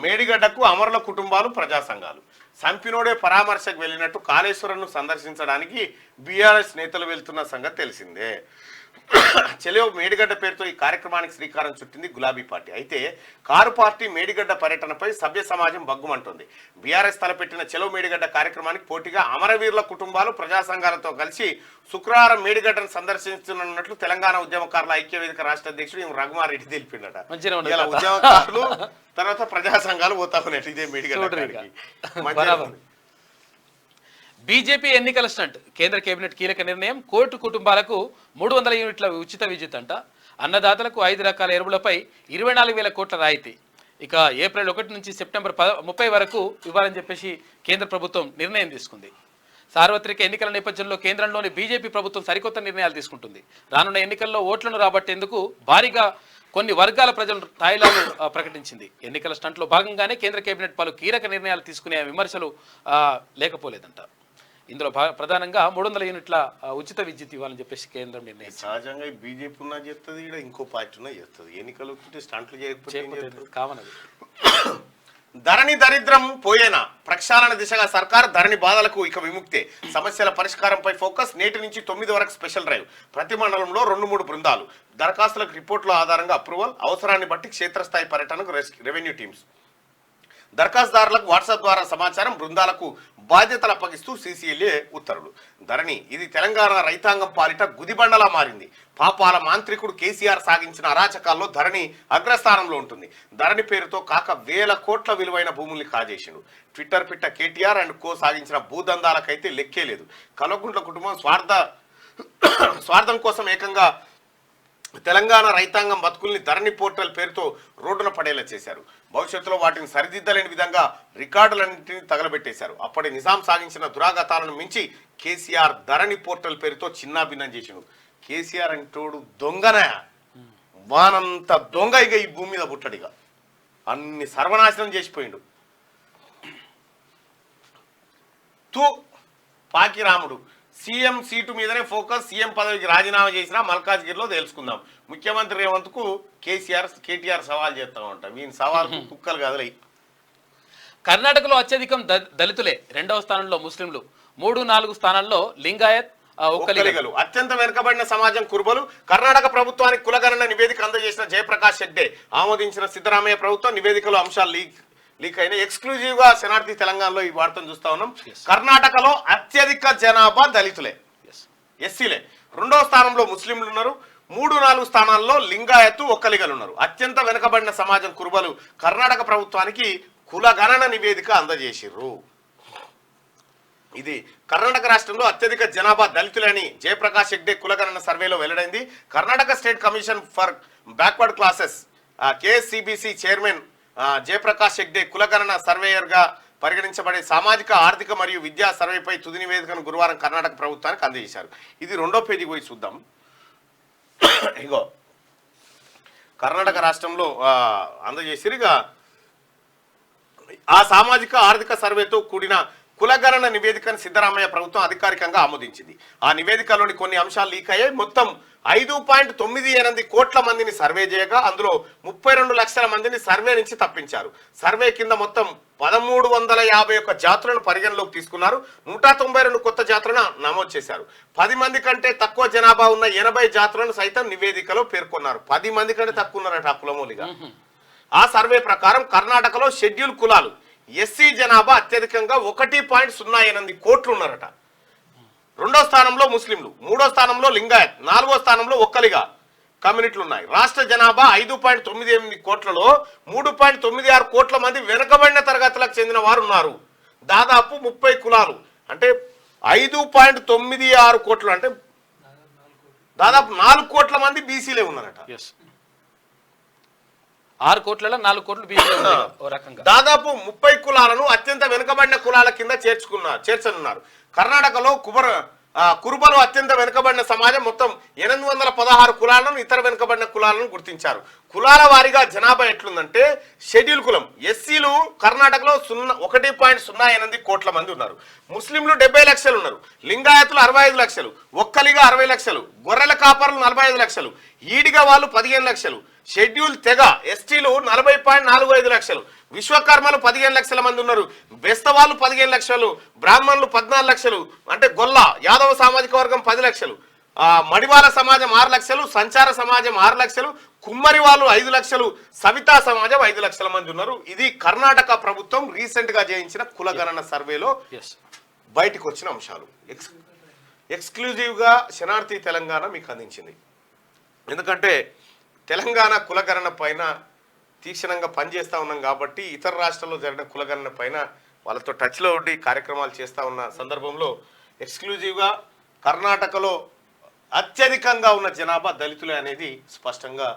మేడిగడ్డకు అమరుల కుటుంబాలు, ప్రజా సంఘాలు. సంపినోడే పరామర్శకు వెళ్ళినట్టు కాళేశ్వరంను సందర్శించడానికి బీఆర్ఎస్ నేతలు వెళ్తున్న సంగతి తెలిసిందే. చెలో మేడిగడ్డ పేరుతో ఈ కార్యక్రమానికి శ్రీకారం చుట్టింది గులాబీ పార్టీ. అయితే కారు పార్టీ మేడిగడ్డ పర్యటనపై సభ్య సమాజం బగ్గుమంటుంది. బీఆర్ఎస్ తలపెట్టిన చెలో మేడిగడ్డ కార్యక్రమానికి పోటీగా అమరవీరుల కుటుంబాలు ప్రజా సంఘాలతో కలిసి శుక్రవారం మేడిగడ్డను సందర్శించనున్నట్లు తెలంగాణ ఉద్యమకారుల ఐక్యవేదిక రాష్ట్ర అధ్యక్షుడు రఘుమారెడ్డి తెలిపిండట. ఇలా ఉద్యమకారులు తర్వాత ప్రజా సంఘాలు పోతా ఉన్నట్టు ఇదే మేడిగడ్డ. బీజేపీ ఎన్నికల స్టంట్. కేంద్ర కేబినెట్ కీలక నిర్ణయం. కోర్టు కుటుంబాలకు 300 యూనిట్ల ఉచిత విద్యుత్ అంట. అన్నదాతలకు 5 రకాల ఎరువులపై 24,000 కోట్ల రాయితీ. ఇక ఏప్రిల్ 1 నుంచి సెప్టెంబర్ 30 వరకు ఇవ్వాలని చెప్పేసి కేంద్ర ప్రభుత్వం నిర్ణయం తీసుకుంది. సార్వత్రిక ఎన్నికల నేపథ్యంలో కేంద్రంలోని బీజేపీ ప్రభుత్వం సరికొత్త నిర్ణయాలు తీసుకుంటుంది. రానున్న ఎన్నికల్లో ఓట్లను రాబట్టేందుకు భారీగా కొన్ని వర్గాల ప్రజలు తాయిలాలు ప్రకటించింది. ఎన్నికల స్టంట్లో భాగంగానే కేంద్ర కేబినెట్ పలు కీలక నిర్ణయాలు తీసుకునే విమర్శలు లేకపోలేదంట. ఇందులో ప్రధానంగా 300 యూనిట్ల ఉచిత విద్యుత్ ఇవ్వాలని చెప్పేసి కేంద్రం నిర్ణయం. సహజంగా బీజేపీ ఉన్నా చేస్తుంది, ఇక్కడ ఇంకో పార్టీ ఉన్నా చేస్తుంది. ఎన్నికలు స్టంట్లు చేయకపోతే కావనది. ధరణి దరిద్రం పోయేనా? ప్రక్షాళన దిశగా సర్కార్ ధరణి బాధలకు ఇక విముక్తే. సమస్యల పరిష్కారంపై ఫోకస్. నేటి నుంచి 9 వరకు స్పెషల్ డ్రైవ్. ప్రతి మండలంలో 2-3 బృందాలు. దరఖాస్తులకు రిపోర్టుల ఆధారంగా అప్రూవల్. అవసరాన్ని బట్టి క్షేత్రస్థాయి పర్యటనకు రెవెన్యూ టీమ్స్. దరఖాస్తుదారులకు వాట్సాప్ ద్వారా సమాచారం. బృందాలకు బాధ్యతలు అప్పగిస్తూ సీసీఎల్ఏ ఉత్తర్వులు. ధరణి ఇది తెలంగాణ రైతాంగం పాలిట గుదిబండలా మారింది. పాపాల మాంత్రికుడు కేసీఆర్ సాగించిన అరాచకాల్లో ధరణి అగ్రస్థానంలో ఉంటుంది. ధరణి పేరుతో కాక 1000 కోట్ల విలువైన భూముల్ని కాజేసిండు. ట్విట్టర్ పిట్ట కేటీఆర్ అండ్ కో సాగించిన భూదందాలకైతే లెక్కే లేదు. కల్వకుంట్ల కుటుంబం స్వార్థం కోసం ఏకంగా తెలంగాణ రైతాంగం బతుకుల్ని ధరణి పోర్టల్ పేరుతో రోడ్డున పడేలా చేశారు. భవిష్యత్తులో వాటిని సరిదిద్దలేని విధంగా రికార్డులన్నింటినీ తగలబెట్టేశారు. అప్పటి నిజాం సాగించిన దురాగతాలను మించి కేసీఆర్ ధరణి పోర్టల్ పేరుతో చిన్నాభిన్నం చేసిండు. కేసీఆర్ అంటోడు దొంగనే, వానంత దొంగ ఇక ఈ భూమి మీద పుట్టడిగా అన్ని సర్వనాశనం చేసిపోయిండు. పాకిరాముడు సీఎం సీటు మీదనే ఫోకస్. సీఎం పదవికి రాజీనామా చేసినా మల్కాజ్గిరిలో తెలుసుకుందాం. ముఖ్యమంత్రి రేవంత్కు కేటీఆర్ సవాల్ చేస్తా ఉంటాం. వీని సవాల్ కుక్కలు కదలై. కర్ణాటకలో అత్యధికం దళితులే. 2వ స్థానంలో ముస్లింలు. 3-4 స్థానాల్లో లింగాయత్, ఒక్కలిగలు. అత్యంత వెనుకబడిన సమాజం కురుబలు. కర్ణాటక ప్రభుత్వానికి కులగణన నివేదిక అందజేసిన జయప్రకాష్ హెగ్డే ఆమోదించిన సిద్ధరామయ్య ప్రభుత్వం నివేదికలో అంశాలు లీక్ అయిన ఎక్స్క్లూజివ్ గా శనార్థి తెలంగాణలో ఈ వార్తను చూస్తా ఉన్నాం. కర్ణాటకలో అత్యధిక జనాభా దళితులే, ఎస్సీలే. 2వ స్థానంలో ముస్లింలు ఉన్నారు. 3-4 స్థానాల్లో లింగాయత్తు, ఒక్కలిగలు ఉన్నారు. అత్యంత వెనుకబడిన సమాజం కురుబలు కర్ణాటక ప్రభుత్వానికి కులగణన నివేదిక అందజేసిర్రు. ఇది కర్ణాటక రాష్ట్రంలో అత్యధిక జనాభా దళితులని జయప్రకాష్ హెగ్డే కులగణన సర్వేలో వెల్లడైంది. Karnataka state commission for backward classes KSCBC chairman Jayaprakash Hegde కులగణన సర్వేయర్గా పరిగణించబడే సామాజిక, ఆర్థిక మరియు విద్యా సర్వేపై తుది నివేదికను గురువారం కర్ణాటక ప్రభుత్వానికి అందజేశారు. ఇది 2వ పేజీ పోయి చూద్దాం. ఇగో కర్ణాటక రాష్ట్రంలో అందజేసిరు. ఇక ఆ సామాజిక, ఆర్థిక సర్వేతో కూడిన కులగణన నివేదికను సిద్ధరామయ్య ప్రభుత్వం అధికారికంగా ఆమోదించింది. ఆ నివేదికలోని కొన్ని అంశాలు లీక్ అయ్యాయి. మొత్తం 5.98 కోట్ల మందిని సర్వే చేయగా అందులో 32 లక్షల మందిని సర్వే నుంచి తప్పించారు. సర్వే కింద మొత్తం 1351 జాతులను పరిగణలోకి తీసుకున్నారు. 192 కొత్త జాతులను నమోదు చేశారు. 10 మంది కంటే తక్కువ జనాభా ఉన్న 80 జాతులను సైతం నివేదికలో పేర్కొన్నారు. 10 మంది కంటే తక్కువ ఉన్నారట ఆ కులమూలిగా. ఆ సర్వే ప్రకారం కర్ణాటకలో షెడ్యూల్ కులాలు, ఎస్సీ జనాభా అత్యధికంగా 1.08 కోట్లు ఉన్నారట. 2వ స్థానంలో ముస్లింలు, 3వ స్థానంలో లింగాయత్, 4వ స్థానంలో ఒక్కలిగా కమ్యూనిటీలు ఉన్నాయి. రాష్ట్ర జనాభా 5.98 కోట్లలో 3.96 కోట్ల మంది వెనుకబడిన తరగతులకు చెందిన వారు ఉన్నారు. దాదాపు 30 కులాలు అంటే 5.96 కోట్లు అంటే దాదాపు 4 కోట్ల మంది బీసీలే ఉన్నారట. 6 కోట్లలో 4 కోట్లు బీసీలే ఉన్నారు. దాదాపు 30 కులాలను అత్యంత వెనుకబడిన కులాల కింద చేర్చనున్నారు. కర్ణాటకలో కురుబలు అత్యంత వెనుకబడిన సమాజం. మొత్తం 816 కులాలను, ఇతర వెనుకబడిన కులాలను గుర్తించారు. కులాల వారీగా జనాభా ఎట్లుందంటే షెడ్యూల్ కులం ఎస్సీలు కర్ణాటకలో 1.08 కోట్ల మంది ఉన్నారు. ముస్లింలు 70 లక్షలు ఉన్నారు. లింగాయతులు 65 లక్షలు, ఒక్కలిగా 60 లక్షలు, గొర్రెల కాపరులు 45 లక్షలు, ఈడిగా వాళ్ళు 15 లక్షలు, షెడ్యూల్ తెగ ఎస్టీలు 40.45 లక్షలు, విశ్వకర్మలు 15 లక్షల మంది ఉన్నారు. బెస్తవాళ్ళు 15 లక్షలు, బ్రాహ్మణులు 14 లక్షలు అంటే గొల్ల యాదవ సామాజిక వర్గం 10 లక్షలు, మడివాల సమాజం 6 లక్షలు, సంచార సమాజం 6 లక్షలు, కుమ్మరి వాళ్ళు 5 లక్షలు, సవితా సమాజం 5 లక్షల మంది ఉన్నారు. ఇది కర్ణాటక ప్రభుత్వం రీసెంట్ గా చేయించిన కులగణన సర్వేలో బయటకు వచ్చిన అంశాలు. ఎక్స్క్లూజివ్ గా శనార్థి తెలంగాణ మీకు అందించింది. ఎందుకంటే తెలంగాణ కులగణన పైన తీక్షణంగా పనిచేస్తూ ఉన్నాం కాబట్టి ఇతర రాష్ట్రాల్లో జరిగిన కులగణన పైన వాళ్ళతో టచ్లో ఉండి కార్యక్రమాలు చేస్తూ ఉన్న సందర్భంలో ఎక్స్క్లూజివ్గా కర్ణాటకలో అత్యధికంగా ఉన్న జనాభా దళితులే అనేది స్పష్టంగా,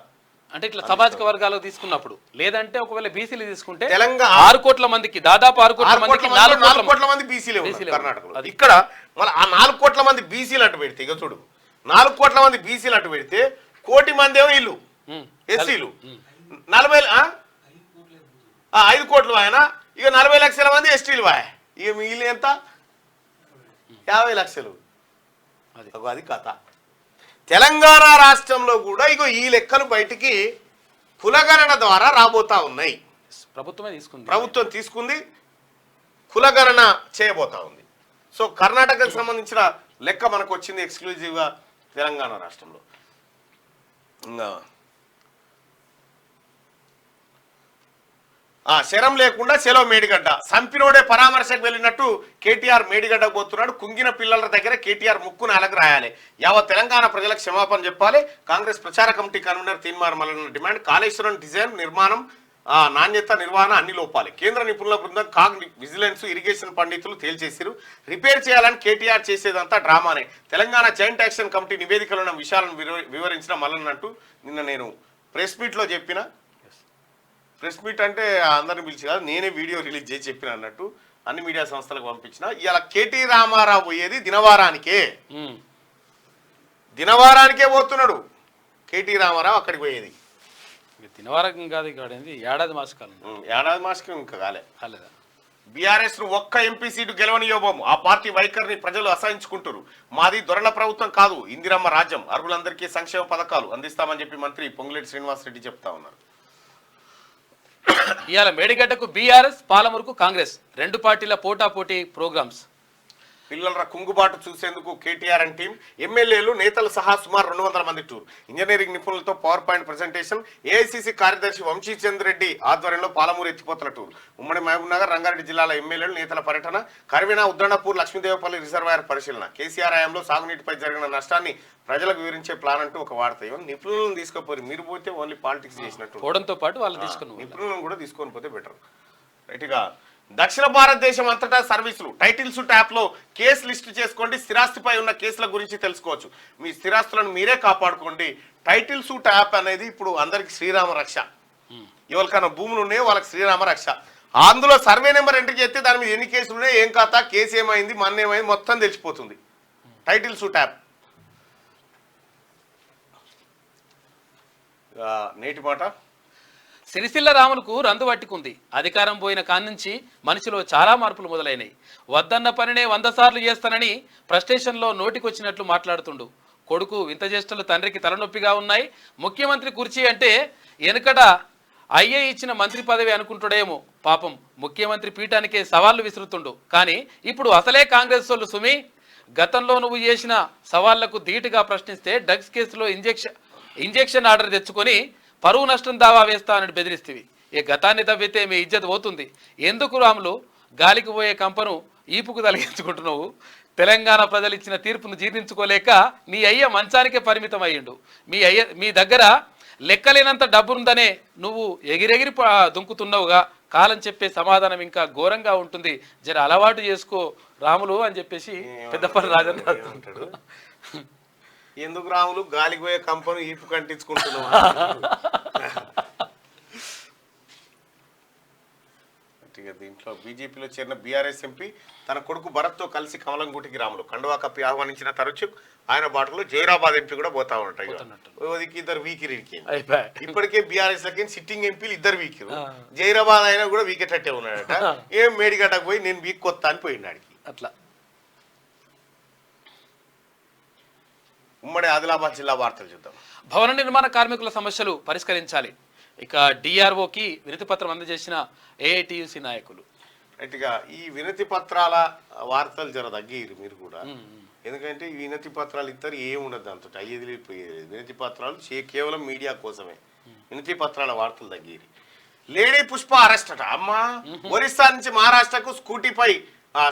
అంటే ఇట్లా సామాజిక వర్గాలు తీసుకున్నప్పుడు, లేదంటే ఒకవేళ బీసీలు తీసుకుంటే తెలంగాణ 6 కోట్ల మందికి దాదాపు 6 కోట్ల మందికి 4 కోట్ల మంది బీసీలే ఉన్నారు కర్ణాటకలో. ఇక్కడ మన ఆ 4 కోట్ల మంది బీసీలు అటు పెడితే, ఇక చూడు 4 కోట్ల మంది బీసీలు అటు పెడితే 1 కోటి మంది ఏమో ఇల్లు ఎస్సీలు, 5 కోట్లు ఆయన, ఇక 40 లక్షల మంది ఎస్టీలు వాయ, ఇక మిగిలిన ఎంత 50 లక్షలు. అది కథ. తెలంగాణ రాష్ట్రంలో కూడా ఇగో ఈ లెక్కలు బయటికి కులగణన ద్వారా రాబోతా ఉన్నాయి. ప్రభుత్వం తీసుకుంది, కులగణన చేయబోతా ఉంది. సో కర్ణాటకకు సంబంధించిన లెక్క మనకు వచ్చింది ఎక్స్క్లూజివ్గా తెలంగాణ రాష్ట్రంలో. శరం లేకుండా సెలవు మేడిగడ్డ, సంపినోడే పరామర్శకు వెళ్ళినట్టు కేటీఆర్ మేడిగడ్డకు పోతున్నాడు. కుంగిన పిల్లల దగ్గర కేటీఆర్ ముక్కును అలగ రాయాలి, యావత్ తెలంగాణ ప్రజలకు క్షమాపణ చెప్పాలి. కాంగ్రెస్ ప్రచార committee convener Teenmar Mallanna demand. Kaleshwaram design, నిర్మాణం, నాణ్యత, నిర్వహణ అన్ని లోపాలి. కేంద్ర నిపుణుల బృందం, కాగ్, విజిలెన్స్, ఇరిగేషన్ పండితులు తేల్చేసిరు. రిపేర్ చేయాలని కేటీఆర్ చేసేదంతా డ్రామానే. తెలంగాణ జాయింట్ యాక్షన్ కమిటీ నివేదికలో ఉన్న విషయాలను వివరించిన మల్లన్నట్టు నిన్న నేను ప్రెస్ మీట్లో చెప్పిన. ప్రెస్ మీట్ అంటే అందరిని పిలిచి కాదు, నేనే వీడియో రిలీజ్ చేసి చెప్పిన అన్నట్టు అన్ని మీడియా సంస్థలకు పంపించిన. ఇలా కేటీ రామారావు పోయేది దినవారానికే పోతున్నాడు. కేటీ రామారావు అక్కడికి పోయేది దినవారం కాదు, ఏడాది మాసకాలం ఇంకా కాలేదా? బీఆర్ఎస్ ను ఒక్క ఎంపీ సీటు గెలవనియోబోము. ఆ పార్టీ వైఖరిని ప్రజలు అసహించుకుంటారు. మాది దొరల ప్రభుత్వం కాదు, ఇందిరమ్మ రాజ్యం. అర్హులందరికీ సంక్షేమ పథకాలు అందిస్తామని చెప్పి మంత్రి పొంగులేటి శ్రీనివాసరెడ్డి చెప్తా ఉన్నారు. ఇవాళ మేడిగడ్డకు బీఆర్ఎస్, పాలమూరుకు కాంగ్రెస్, 2 పార్టీల పోటాపోటీ ప్రోగ్రామ్స్. పిల్లల కుంగుబాటు చూసేందుకు కేటీఆర్ అండ్ టీం, ఎమ్మెల్యేలు, నేతలు సహా సుమారు 200 మంది టూర్. ఇంజనీరింగ్ నిపుణులతో పవర్ పాయింట్ ప్రెజెంటేషన్. ఏఐసీసీ కార్యదర్శి వంశీచంద్ర రెడ్డి ఆధ్వర్యంలో పాలమూరు ఎత్తిపోతల టూర్. ఉమ్మడి మహబూబ్నగర్, రంగారెడ్డి జిల్లాల ఎమ్మెల్యేలు, నేతల పర్యటన. కరివేనా, ఉద్దండపూర్, లక్ష్మీదేవపల్లి రిజర్వాయర్ పరిశీలన. కేసీఆర్ హయాంలో సాగునీటిపై జరిగిన నష్టాన్ని ప్రజలకు వివరించే ప్లాన్ అంటూ ఒక వార్త. నిపుణులను తీసుకుపోయి మీరు పోతే ఓన్లీ పాలిటిక్స్ చేసినట్టు పోవడంతో పాటు వాళ్ళు తీసుకుని నిపుణులను కూడా తీసుకొని పోతే బెటర్. రైట్గా దక్షిణ భారతదేశం అంతటా సర్వీసులు. టైటిల్స్ ట్యాప్లో కేసు లిస్ట్ చేసుకోండి. స్థిరాస్తిపై ఉన్న కేసుల గురించి తెలుసుకోవచ్చు. మీ స్థిరాస్తులను మీరే కాపాడుకోండి. టైటిల్స్ ట్యాప్ అనేది ఇప్పుడు అందరికి శ్రీరామ రక్ష. ఎవరికైనా భూములు ఉన్నాయో వాళ్ళకి శ్రీరామ రక్ష. అందులో సర్వే నెంబర్ ఎంట్రీ చేస్తే దాని మీద ఎన్ని కేసులు ఉన్నాయి, ఏం కథ, కేసు ఏమైంది, మన ఏమైంది మొత్తం తెలిసిపోతుంది. Titles tap. నేటి మాట. సిరిసిల్ల రాములకు రందు పట్టుకుంది. అధికారం పోయిన కాన్నుంచి మనిషిలో చాలా మార్పులు మొదలైనాయి. వద్దన్న పనినే 100 సార్లు చేస్తానని ఫ్రస్ట్రేషన్లో నోటికొచ్చినట్లు మాట్లాడుతుండు. కొడుకు వింత చేష్టలు తండ్రికి తలనొప్పిగా ఉన్నాయి. ముఖ్యమంత్రి కుర్చీ అంటే వెనుకట అయ్యే ఇచ్చిన మంత్రి పదవి అనుకుంటాడేమో. పాపం ముఖ్యమంత్రి పీఠానికే సవాళ్లు విసురుతుండు. కానీ ఇప్పుడు అసలే కాంగ్రెస్ వాళ్ళు సుమి, గతంలో నువ్వు చేసిన సవాళ్లకు ధీటుగా ప్రశ్నిస్తే డ్రగ్స్ కేసులో ఇంజెక్షన్ ఆర్డర్ తెచ్చుకొని పరువు నష్టం దావా వేస్తానని బెదిరిస్తేవి. ఈ గతాన్ని తవ్వితే మీ ఇజ్జత్ పోతుంది. ఎందుకు రాములు గాలికి పోయే కంపను ఈపుకు తలిగించుకుంటున్నావు? తెలంగాణ ప్రజలు ఇచ్చిన తీర్పును జీర్ణించుకోలేక నీ అయ్య మంచానికే పరిమితం అయ్యిండు. మీ దగ్గర లెక్కలేనంత డబ్బుందనే నువ్వు ఎగిరెగిరి దుంకుతున్నావుగా. కాలం చెప్పే సమాధానం ఇంకా ఘోరంగా ఉంటుంది. జర అలవాటు చేసుకో రాములు అని చెప్పేసి పెద్దపల్లి రాజన్న అంటాడు. ఎందుకు రాములు గాలికి పోయే కంపను ఈపు కంటించుకుంటున్నావు? దీంట్లో బీజేపీలో చేరిన బీఆర్ఎస్ ఎంపీ తన కొడుకు భరత్తో కలిసి కమలంగుటికి రాములు. కండువా కప్పి ఆహ్వానించిన తరచు ఆయన బాటలో జైరాబాద్ ఎంపీ కూడా పోతా ఉంటాయి. 2 వీకిరికి ఇప్పటికే బీఆర్ఎస్ లకి సిట్టింగ్ ఎంపీలు 2 వీకిరు. జైరాబాద్ అయినా కూడా వీకెట్ ఉన్నాడట. ఏం మేడిగడ్డకు పోయి నేను వీక్ కొత్త అని పోయినాడికి. అట్లా ఉమ్మడి ఆదిలాబాద్ జిల్లా వార్తలు చూద్దాం. భవన నిర్మాణ కార్మికుల సమస్యలు పరిష్కరించాలి. ఇక డిఆర్ఓకి వినతి పత్రం అందజేసిన ఏఐటియుసి నాయకులు. రైట్గా ఈ వినతి పత్రాల వార్తలు జర తగ్గిరు మీరు కూడా, ఎందుకంటే ఈ వినతి పత్రాలు ఇద్దరు ఏముండదు దాంతో అయ్యేది పోయేది. వినతి పత్రాలు కేవలం మీడియా కోసమే. వినతి పత్రాల వార్తలు తగ్గిరి. లేడీ పుష్ప అరెస్ట్ అట. అమ్మా, ఒరిస్సా నుంచి మహారాష్ట్రకు స్కూటీపై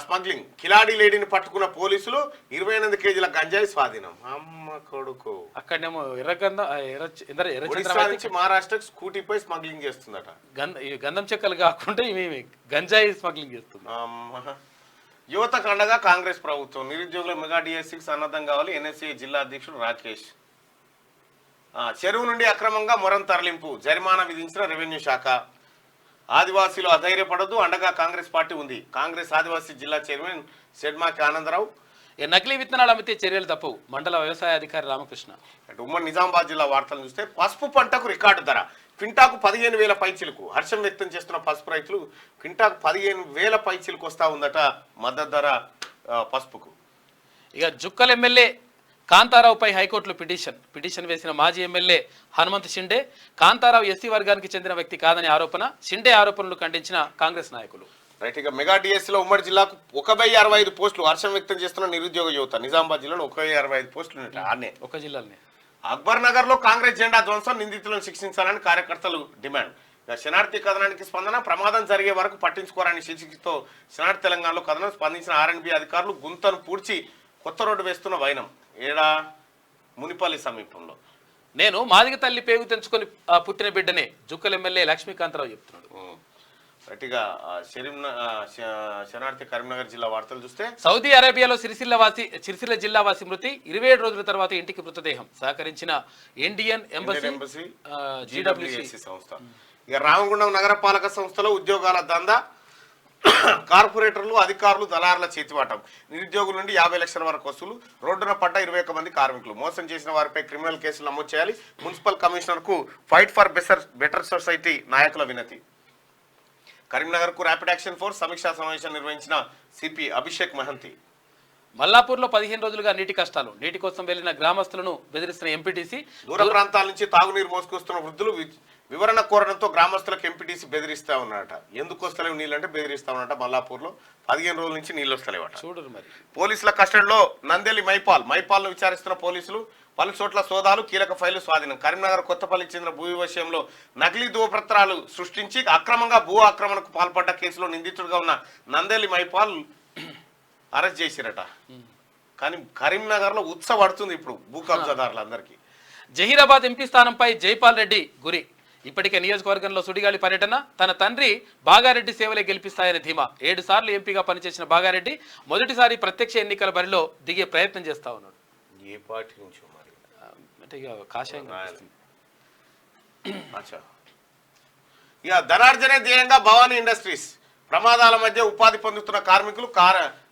స్మగ్లింగ్. కిలాడి లేడీని పట్టుకున్న పోలీసులు 28 కేజీల గంజాయి స్వాధీనం. అమ్మ కొడుకు, అక్కడనేమో ఒరిస్సా నుంచి మహారాష్ట్రకు స్కూటీపై స్మగ్లింగ్ చేస్తుందట. గంధం చెక్కలు కాకుండా ఇవి గంజాయి స్మగ్లింగ్ చేస్తుంది. అమ్మ, యువతకు అండగా కాంగ్రెస్ ప్రభుత్వం. నిరుద్యోగుల మెగా డిఎస్సికి సన్నద్ధం కావాలి. ఎన్ఎస్సీ జిల్లా అధ్యక్షుడు రాకేష్. చెరువు నుండి అక్రమంగా మొరం తరలింపు, జరిమానా విధించిన రెవెన్యూ శాఖ. ఆదివాసీలు అధైర్యపడద్దు, అండగా కాంగ్రెస్ పార్టీ ఉంది. కాంగ్రెస్ ఆదివాసీ జిల్లా చైర్మన్ షెడ్మాకి ఆనందరావు. నకిలీ విత్తనాలు అమ్మితే చర్యలు తప్పవు, మండల వ్యవసాయ అధికారి రామకృష్ణ. ఉమ్మడి నిజామాబాద్ జిల్లా వార్తలు చూస్తే పసుపు పంటకు రికార్డు ధర. క్వింటాకు 15,000 పైచిలకు. హర్షం వ్యక్తం చేస్తున్న పసుపు రైతులు. క్వింటాకు 15,000 పైచిలకు వస్తా ఉందట మద్దతు ధర పసుపుకు. ఇక జుక్కల్ ఎమ్మెల్యే కాంతారావుపై హైకోర్టులో పిటిషన్ వేసిన మాజీ ఎమ్మెల్యే హనుమంత్ షిండే. కాంతారావు ఎస్సీ వర్గానికి చెందిన వ్యక్తి కాదని ఆరోపణ. షిండే ఆరోపణలు ఖండించిన కాంగ్రెస్ నాయకులు. రైట్, ఇక మెగా డిఎస్సీలో ఉమ్మడి జిల్లాకు 1065 పోస్టులు. హర్షం వ్యక్తం చేస్తున్న నిరుద్యోగ యువత. నిజామాబాద్ జిల్లాలో 1065 పోస్టులు ఉన్నాయి. ఆనే ఒక జిల్లాలోనే. అక్బర్ నగర్ లో కాంగ్రెస్ జెండా ధ్వంసం, నిందితులను శిక్షించాలని కార్యకర్తలు డిమాండ్. శనార్థి కథనానికి స్పందన. ప్రమాదం జరిగే వరకు పట్టించుకోరని శీర్షికతో శనార్థి తెలంగాణలో కథనం స్పందించిన ఆర్ఎన్బి అధికారులు. గుంతను పూడ్చి కొత్త రోడ్డు వేస్తున్న వైనం. ఏడా మునిపల్లి సమీపంలో. నేను మాదిగ తల్లి పేగు తెంచుకొని పుట్టిన బిడ్డనే, జుక్కల్ ఎమ్మెల్యే లక్ష్మీకాంతరావు చెప్తున్నాడు. గట్టిగా శనార్థి కరీంనగర్ జిల్లా వార్తలు చూస్తే సౌదీ అరేబియాలో సిరిసిల్ల జిల్లా వాసి మృతి. 27 రోజుల తర్వాత ఇంటికి మృతదేహం. సహకరించిన ఇండియన్ ఎంబసీ జీడబ్ల్యూసీ సంస్థ. ఇక రామగుండం నగరపాలక సంస్థలో ఉద్యోగాల దందా. కార్పొరేటర్లు, అధికారులు, దళారుల చేతివాటం. నిరుద్యోగుల నుండి 50 లక్షల వరకు వసూలు. రోడ్డున పడ్డ 21 మంది కార్మికులు. మోసం చేసిన వారిపై క్రిమినల్ కేసులు నమోదు చేయాలి. మున్సిపల్ కమిషనర్ కు ఫైట్ ఫర్ బెటర్ సొసైటీ నాయకుల వినతి. కరీంనగర్ కు ర్యాపిడ్ యాక్షన్ ఫోర్స్ సమీక్షా సమావేశం నిర్వహించిన సిపి అభిషేక్ మహంతి. మల్లాపూర్లో 15 రోజులుగా నీటి కష్టాలు. నీటి కోసం వెళ్లిన గ్రామస్తులను బెదిరిస్తున్న ఎంపీటీసీ. దూర ప్రాంతాల నుంచి తాగునీరు మోసుకొస్తున్న వృద్ధులు వివరణ కోరడంతో గ్రామస్తులకు ఎంపీటీసీ బెదిరిస్తా ఉన్నారట. ఎందుకు వస్తలేవు నీళ్ళు అంటే బెదిరిస్తా ఉన్నారట. మల్లాపూర్లో 15 రోజుల నుంచి నీళ్ళు వస్తలేవట. చూడరు మరి. పోలీసుల కస్టడీలో నందెలి మైపాల్ను విచారిస్తున్న పోలీసులు. పలు చోట్ల సోదాలు, కీలక ఫైళ్లు స్వాధీనం. కరీంనగర్ కొత్తపల్లికి చెందిన భూ విషయంలో నకిలీ ధృవపత్రాలు సృష్టించి అక్రమంగా భూ ఆక్రమణకు పాల్పడ్డ కేసులో నిందితుడిగా ఉన్న నందెలి మైపాల్ అరెస్ట్ చేసిరట. కానీ కరీంనగర్ లో ఉత్సవడుతుంది ఇప్పుడు భూ కబ్జాదారులందరికీ. జహీరాబాద్ ఎంపీ స్థానంపై జైపాల్ రెడ్డి గురి. ఇప్పటికే నియోజకవర్గంలో సుడిగాలి పర్యటన. తన తండ్రి బాగారెడ్డి సేవలే గెలిపిస్తాయని ధీమా. 7 సార్లు ఎంపీగా పనిచేసిన బాగారెడ్డి మొదటిసారి ప్రత్యక్ష ఎన్నికల బరిలో దిగే ప్రయత్నం చేస్తా ఉన్నాడు. ఏ పార్టీ నుంచో మరి, అంటే ఇక కాషాయం. ఇక ధనార్జనే ధ్యేయంగా భవానీ ఇండస్ట్రీస్. ప్రమాదాల మధ్య ఉపాధి పొందుతున్న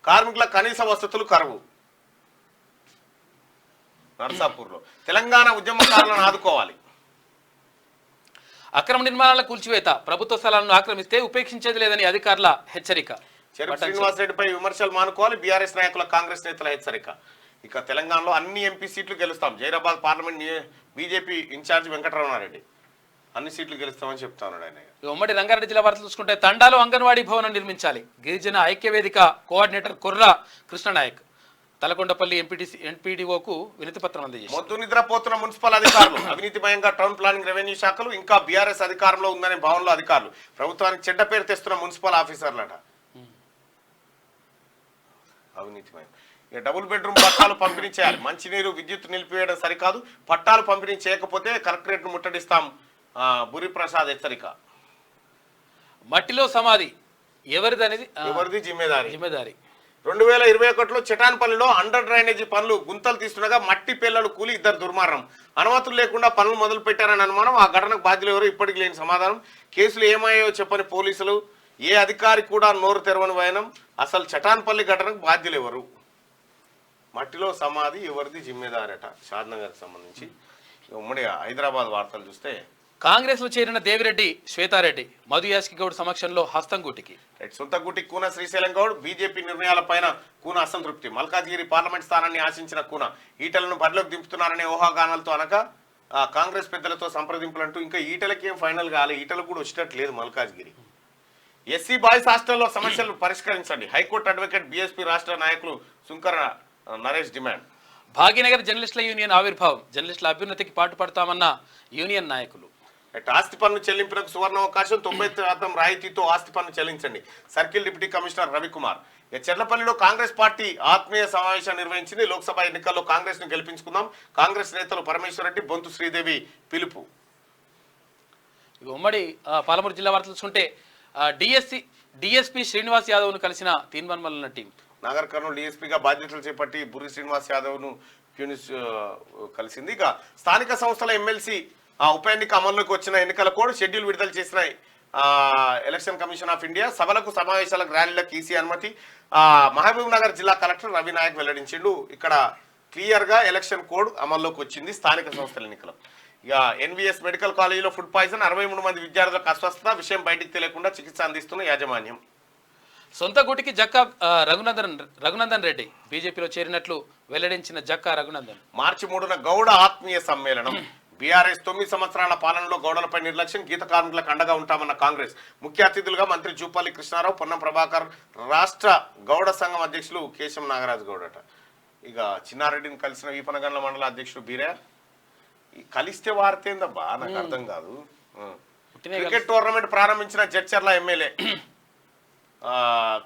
కార్మికుల కనీస వసతులు కరువు. నర్సాపూర్లో తెలంగాణ ఉద్యమకారులను ఆదుకోవాలి. అక్రమ నిర్మాణాల కూల్చివేత. ప్రభుత్వ స్థలాలను ఆక్రమిస్తే ఉపేక్షించేది లేదని అధికారుల హెచ్చరిక. చెరుకు శ్రీనివాసరెడ్డిపై విమర్శలు మానుకోవాలి. బీఆర్ఎస్ నాయకుల, కాంగ్రెస్ నేతల హెచ్చరిక. ఇక తెలంగాణలో అన్ని ఎంపీ సీట్లు గెలుస్తాం. Zahirabad parliament BJP in-charge Venkataramana Reddy అన్ని సీట్లు గెలుస్తామని చెప్తా ఉన్నాడు ఆయన. ఉమ్మడి రంగారెడ్డి జిల్లా వార్తలు చూసుకుంటే తండాలో అంగన్వాడీ భవనం నిర్మించాలి. గిరిజన ఐక్యవేదిక కోఆర్డినేటర్ కుర్రా కృష్ణనాయక్ తలకొండపల్లి ఎంపీడీఓకు వినతి పత్రం అందజేశారు. మొద్దు నిద్రపోతున్న మున్సిపల్ అధికారులు. అవినీతిమయంగా టౌన్ ప్లానింగ్, రెవెన్యూ శాఖలు ఇంకా బీఆర్ఎస్ అధికారంలో ఉందనే భావనలో అధికారులు. ప్రభుత్వానికి చెడ్డ పేరు తెస్తున్న మున్సిపల్ ఆఫీసర్లట. అవినీతిమయం. ఇక డబుల్ బెడ్రూమ్ పట్టాలు పంపిణీ చేయాలి. మంచినీరు, విద్యుత్ నిలిపివేయడం సరికాదు. పట్టాలు పంపిణీ చేయకపోతే కలెక్టరేట్ ను ముట్టడిస్తాం. బురి ప్రసాద్ హెచ్చరిక. మట్టిలో సమాధి ఎవరిది జిమ్మేదారి. 2021లో చటాన్పల్లిలో అండర్ డ్రైనేజీ పనులు గుంతలు తీస్తుండగా మట్టి పిల్లలు కూలి 2 దుర్మార్గం. అనుమతులు లేకుండా పనులు మొదలు పెట్టారని అనుమానం. ఆ ఘటనకు బాధ్యులు ఎవరు ఇప్పటికి లేని సమాధానం. కేసులు ఏమయ్యాయో చెప్పని పోలీసులు. ఏ అధికారి కూడా నోరు తెరవని వైనం. అసలు చటాన్పల్లి ఘటనకు బాధ్యులు ఎవరు? మట్టిలో సమాధి ఎవరిది జిమ్మేదారట. షాద్నగర్కి సంబంధించి. ఉమ్మడి హైదరాబాద్ వార్తలు చూస్తే కాంగ్రెస్ లో చేరిన దేవిరెడ్డి శ్వేతారెడ్డి మధు యాష్కి గౌడ్ సమక్షంలో హస్తం గూటికి. సొంత గూటికి కూన శ్రీశైలం గౌడ్. బీజేపీ నిర్ణయాలపైన కూన అసంతృప్తి. మల్కాజ్గిరి పార్లమెంట్ స్థానాన్ని ఆశించిన కూన ఈటలను బరిలోకి దింపుతున్నారనే ఊహాగానాలతో అనగా కాంగ్రెస్ పెద్దలతో సంప్రదింపులంటూ ఇంకా ఈటలకి ఏం ఫైనల్ కాలే. ఈటలు కూడా వచ్చేటట్లేదు మల్కాజ్గిరి. ఎస్సీ బాయ్స్ హాస్టల్లో సమస్యలు పరిష్కరించండి. హైకోర్టు అడ్వకేట్ బీఎస్పీ రాష్ట్ర నాయకులు సుంకర నరేష్ డిమాండ్. భాగ్యనగర్ జర్నలిస్టుల యూనియన్ ఆవిర్భావం, జర్నలిస్టుల అభ్యున్నతికి పాటుపడతామన్న యూనియన్ నాయకులు. ఆస్తి పన్ను చెల్లింపులకు సువర్ణ అవకాశం, 90% రాయితీతో ఆస్తి పన్ను చెల్లించండి. Circle deputy commissioner Ravikumar. చెర్లపల్లిలో కాంగ్రెస్ పార్టీ ఆత్మీయ సమావేశం నిర్వహించింది. లోక్సభ ఎన్నికల్లో కాంగ్రెస్ ను గెలిపించుకుందాం. కాంగ్రెస్ నేతలు పరమేశ్వర్ రెడ్డి, బొంతు శ్రీదేవి పిలుపు. ఉమ్మడి పాలమూరు జిల్లా వార్తలు చూసుకుంటే డిఎస్పీ శ్రీనివాస్ యాదవ్ ను కలిసిన తీన్మన్మల్ల టీం. నాగర్ కర్నూలు డీఎస్పీగా బాధ్యతలు చేపట్టి బుర్రి శ్రీనివాస్ యాదవ్ ను కలిసింది. ఇక స్థానిక సంస్థల ఎమ్మెల్సీ ఉప ఎన్నిక అమల్లోకి వచ్చిన ఎన్నికల కోడ్ షెడ్యూల్ విడుదల చేసిన ఎలక్షన్ కమిషన్ ఆఫ్ ఇండియా. సభలకు సమావేశాలకు ర్యాలీలకు ఈసీ అనుమతి. మహబూబ్ నగర్ జిల్లా కలెక్టర్ రవి నాయక్ వెల్లడించిండు. ఇక్కడ క్లియర్ గా ఎలక్షన్ కోడ్ అమల్లోకి వచ్చింది స్థానిక సంస్థల ఎన్నికలు. ఇక ఎన్వీఎస్ మెడికల్ కాలేజీలో ఫుడ్ పాయిజన్, 63 మంది విద్యార్థులకు అస్వస్థత, విషయం బయటికి తెలియకుండా చికిత్స అందిస్తున్న యాజమాన్యం. సొంత గుటికి జక్కా రఘునందన్ రెడ్డి బీజేపీలో చేరినట్లు వెల్లడించిన జక్కా రఘునందన్. మార్చి 3న గౌడ ఆత్మీయ సమ్మేళనం. బీఆర్ఎస్ 9 సంవత్సరాల పాలనలో గౌడలపై నిర్లక్ష్యం, గీత కార్మికులకు అండగా ఉంటామన్న కాంగ్రెస్. ముఖ్య అతిథులుగా మంత్రి జూపల్లి కృష్ణారావు, పొన్నం ప్రభాకర్, రాష్ట్ర గౌడ సంఘం అధ్యక్షులు కేశం నాగరాజు గౌడట. ఇక చిన్నారెడ్డిని కలిసిన వీపనగండ్ల మండల అధ్యక్షుడు బీరే. కలిస్తే వార్తేందబ్బా, నాకు అర్థం కాదు. క్రికెట్ టోర్నమెంట్ ప్రారంభించిన జడ్చర్ల ఎమ్మెల్యే.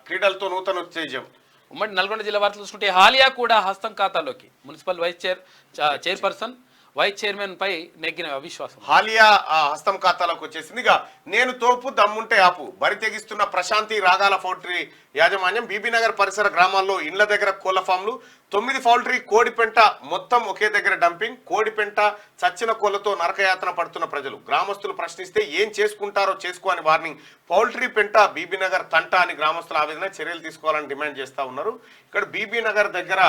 క్రీడలతో నూతన ఉత్తేజం. ఉమ్మడి నల్గొండ జిల్లా వార్తలు చూసుకుంటే హాలియా కూడా హస్తం ఖాతాలోకి. మున్సిపల్ చైర్పర్సన్ వైస్ చైర్మన్ పై నెగ్గిన అవిశ్వాసం. హాలియా హస్తం ఖాతాలోకి వచ్చేసింది. ఇక నేను తోపు దమ్ముంటే ఆపు, బరి తెగిస్తున్న ప్రశాంతి రాగాల పౌల్ట్రీ యాజమాన్యం. బీబీనగర్ పరిసర గ్రామాల్లో ఇండ్ల దగ్గర కోళ్ల ఫామ్లు. 9 పౌల్ట్రీ కోడిపెంట మొత్తం ఒకే దగ్గర డంపింగ్. కోడిపెంట చచ్చిన కోళ్లతో నరకయాతన పడుతున్న ప్రజలు. గ్రామస్తులు ప్రశ్నిస్తే ఏం చేసుకుంటారో చేసుకోని వార్నింగ్. పౌల్ట్రీ పెంట బీబీనగర్ తంట అని గ్రామస్తుల ఆవేదన. చర్యలు తీసుకోవాలని డిమాండ్ చేస్తా ఉన్నారు. ఇక్కడ బీబీనగర్ దగ్గర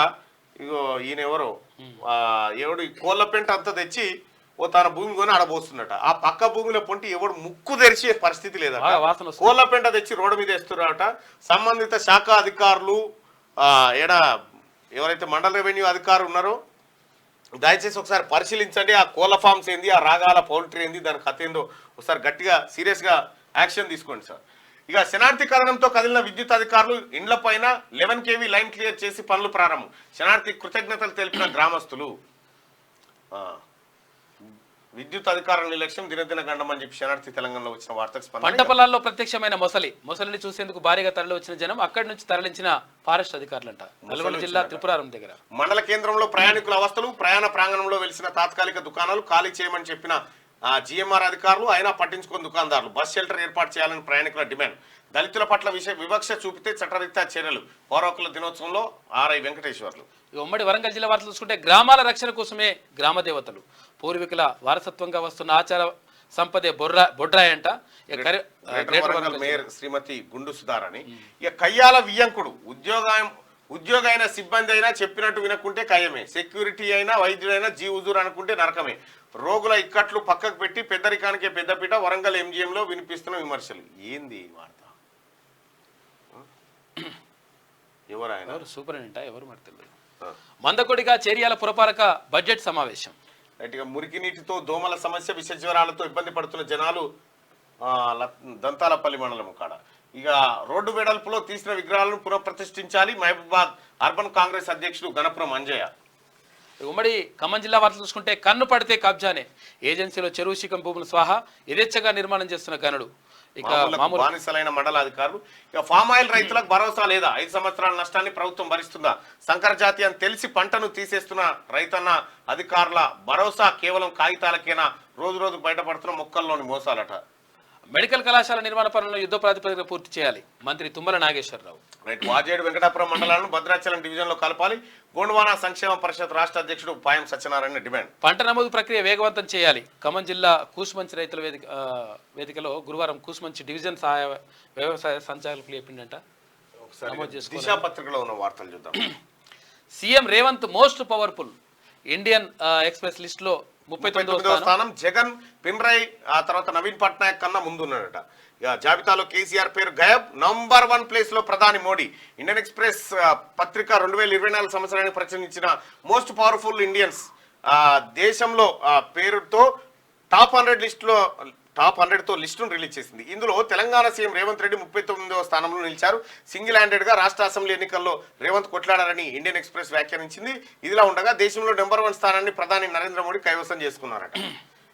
ఇగో ఈయన ఎవరు ఈ కోళ్ళ పెంట అంతా తెచ్చి తన భూమి కొని ఆడబోస్తున్నట. ఆ పక్క భూమిలో పొంటి ఎవడు ముక్కు తెరిచే పరిస్థితి లేదట. కోళ్ళ పెంట తెచ్చి రోడ్డు మీద వేస్తున్నారట. సంబంధిత శాఖ అధికారులు ఎవరైతే మండల రెవెన్యూ అధికారులు ఉన్నారో దయచేసి ఒకసారి పరిశీలించండి. ఆ కోళ్ళ ఫార్మ్స్ ఏంది, ఆ రాగాల పౌల్ట్రీ ఏంది, దాని కథ ఏందో ఒకసారి గట్టిగా సీరియస్గా యాక్షన్ తీసుకోండి సార్. ఇక శనార్థి కథనంతో కదిలిన విద్యుత్ అధికారులు. ఇండ్ల పైన 11 kV లైన్ క్లియర్ చేసి పనులు ప్రారంభం. శనార్థి కృతజ్ఞతలు తెలిపిన గ్రామస్తులు. విద్యుత్ అధికారుల నిర్లక్ష్యం దినదిన గండమని చెప్పి శనార్థి తెలంగాణలో వచ్చిన వార్తకు స్పందన. పంట పొలాల్లో ప్రత్యక్షమైన మొసలిని చూసేందుకు భారీగా తరలి వచ్చిన జనం. అక్కడి నుంచి తరలించిన ఫారెస్ట్ అధికారులంట. నల్గొండ జిల్లా త్రిపురారం దగ్గర మండల కేంద్రంలో ప్రయాణికుల అవస్థలు. ప్రయాణ ప్రాంగణంలో వెలిసిన తాత్కాలిక దుకాణాలు ఖాళీ చేయమని చెప్పిన జిఎంఆర్ అధికారులు, అయినా పట్టించుకుని దుకాణదారులు. బస్ షెల్టర్ ఏర్పాటు చేయాలని ప్రయాణికుల డిమాండ్. దళితుల పట్ల వివక్ష చూపితే చట్టరీత్యా చర్యలు. పౌర హక్కుల దినోత్సవంలో ఆర్ఐ వెంకటేశ్వర్లు. ఉమ్మడి వరంగల్ జిల్లా వార్తలు చూసుకుంటే గ్రామాల రక్షణ కోసమే గ్రామ దేవతలు. పూర్వీకుల వారసత్వంగా వస్తున్న ఆచార సంపదే బొడ్రాయంట. మేయర్ శ్రీమతి గుండు సుధారాణి. ఇక కయ్యాల వియ్యంకుడు. ఉద్యోగ అయిన సిబ్బంది అయినా చెప్పినట్టు వినకుంటే కయ్యమే. సెక్యూరిటీ అయినా వైద్యుడైనా జీవుజూరు అనుకుంటే నరకమే. రోగుల ఇక్కట్లు పక్కకు పెట్టి పెద్దరికానికే పెద్దపీట. వరంగల్ ఎంజిఎంలో వినిపిస్తున్న విమర్శలు. ఏంది వార్త? ఎవరాయన? సూపరింటెండెంటా ఎవరు మరి తెలియదు. మందకొడిగా చేరియాల పురపాలక బడ్జెట్ సమావేశం. ఇక మురికి నీటితో దోమల సమస్య, విష జ్వరాలతో ఇబ్బంది పడుతున్న జనాలు దంతాలపల్లి మండలం కాడ. ఇక రోడ్డు వెడల్పులో తీసిన విగ్రహాలను పునఃప్రతిష్ఠించాలి. మహబూబాద్ అర్బన్ కాంగ్రెస్ అధ్యక్షుడు గణపురం అంజయ్య. ఉమ్మడి ఖమ్మం జిల్లా వార్తలు చూసుకుంటే కన్ను పడితే కబ్జానే. ఏజెన్సీలో చెరువు శిఖం భూములు స్వాహా. యథేచ్ఛగా నిర్మాణం చేస్తున్న గనుడు. ఇక బానిసలైన మండల అధికారులు. ఇక ఫామ్ ఆయిల్ రైతులకు భరోసా లేదా? 5 సంవత్సరాల నష్టాన్ని ప్రభుత్వం భరిస్తుందా? సంకర జాతి అని తెలిసి పంటను తీసేస్తున్న రైతన్న అధికారుల భరోసా కేవలం కాగితాలకేనా? రోజు రోజుకు బయటపడుతున్న మొక్కల్లోని మోసాలట. మెడికల్ కళాశాల నిర్మాణ పనులను యుద్ధ ప్రాతిపదికన పూర్తి చేయాలి. మంత్రి తుమ్మల నాగేశ్వరరావు. వాజేడు వెంకటాపురం మండలాలను భద్రాచలం డివిజన్ లో కలపాలి. గోండ్వానా సంక్షేమ పరిషత్ రాష్ట్ర అధ్యక్షుడు పాయం సత్యనారాయణ డిమాండ్. పంట నమోదు ప్రక్రియ వేగవంతం చేయాలి. ఖమ్మం జిల్లా కూసుమంచి రైతుల వేదికలో గురువారం కూసుమంచి డివిజన్ సహాయ వ్యవసాయ సంచాలకులు చెప్పిందంట. దిశా పత్రికలో ఉన్న వార్తలు చూద్దాం. CM Revanth most powerful. Indian express list లో 39వ స్థానం. జగన్, పినరై ఆ తర్వాత నవీన్ పట్నాయక్ కన్నా ముందున్నాడట. జాబితాలో కేసీఆర్ పేరు గయబ్. నంబర్ 1 ప్లేస్ లో ప్రధాని మోడీ. ఇండియన్ ఎక్స్ప్రెస్ పత్రిక 2024 సంవత్సరానికి ప్రచురించిన మోస్ట్ పవర్ఫుల్ ఇండియన్స్ దేశంలో పేరుతో టాప్ 100 లిస్ట్ లో టాప్ 100తో లిస్టును రిలీజ్ చేసింది. ఇందులో తెలంగాణ సీఎం రేవంత్ రెడ్డి 39వ స్థానంలో నిలిచారు. సింగిల్ హ్యాండెడ్గా రాష్ట్ర అసెంబ్లీ ఎన్నికల్లో రేవంత్ కొట్లాడారని ఇండియన్ ఎక్స్ప్రెస్ వ్యాఖ్యానించింది. ఇదిలా ఉండగా దేశంలో నెంబర్ 1 స్థానాన్ని ప్రధాని నరేంద్ర మోడీ కైవసం చేసుకున్నారట.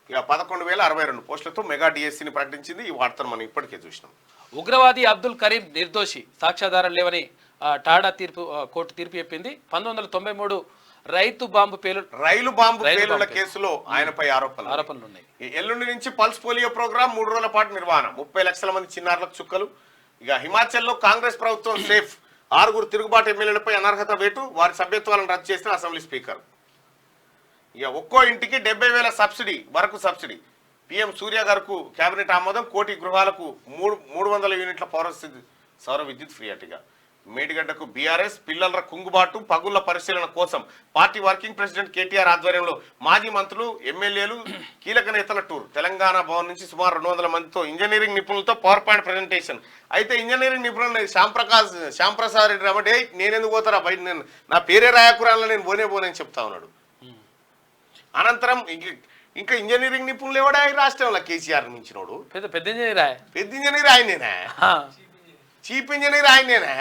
ఇక 11,062 పోస్టులతో మెగా డిఎస్సీని ప్రకటించింది. ఈ వార్తను మనం ఇప్పటికే చూసినాం. ఉగ్రవాది అబ్దుల్ కరీం నిర్దోషి, సాక్ష్యాధారం లేవని టాడా కోర్టు తీర్పు చెప్పింది. 1993 రైలు బాంబు పేలుళ్ల కేసులో ఆయనపై ఆరోపణలు ఉన్నాయి. ఎల్లుండి నుంచి పల్స్ పోలియో ప్రోగ్రాం 3 రోజుల పాటు నిర్వహణ, 30 లక్షల మంది చిన్నారులకు చుక్కలు. ఇక హిమాచల్లో కాంగ్రెస్ ప్రభుత్వం సేఫ్, 6 తిరుగుబాటు ఎమ్మెల్యేలపై అనర్హత వేటు, వారి సభ్యత్వాలను రద్దు చేసిన అసెంబ్లీ స్పీకర్. ఇక ఒక్కో ఇంటికి 70,000 సబ్సిడీ వరకు సబ్సిడీ. పిఎం సూర్య గారికి కేబినెట్ ఆమోదం, 1 కోటి గృహాలకు 300 యూనిట్ల సౌర విద్యుత్ ఫ్రీ అటుగా. మేడిగడ్డకు బీఆర్ఎస్ పిల్లల కుంగుబాటు, పగుళ్ల పరిశీలన కోసం పార్టీ వర్కింగ్ ప్రెసిడెంట్ కేటీఆర్ ఆధ్వర్యంలో మాజీ మంత్రులు, ఎమ్మెల్యేలు, కీలక నేతల టూర్. తెలంగాణ భవన్ నుంచి సుమారు 200 మందితో ఇంజనీరింగ్ నిపుణులతో పవర్ పాయింట్ ప్రెజెంటేషన్. అయితే ఇంజనీరింగ్ నిపుణులు శ్యాంప్రసాద్ రెడ్డి రమటే నేనెందుకు పోతారా బయట, నేను నా పేరే రాయకురాల్లో నేను పోనే చెప్తా ఉన్నాడు. అనంతరం ఇంకా ఇంజనీరింగ్ నిపుణులు ఎవడా రాష్ట్రంలో కేసీఆర్ మించినోడు? పెద్ద ఇంజనీర్ ఆయనేనా? చీఫ్ ఇంజనీర్ ఆయనేనా?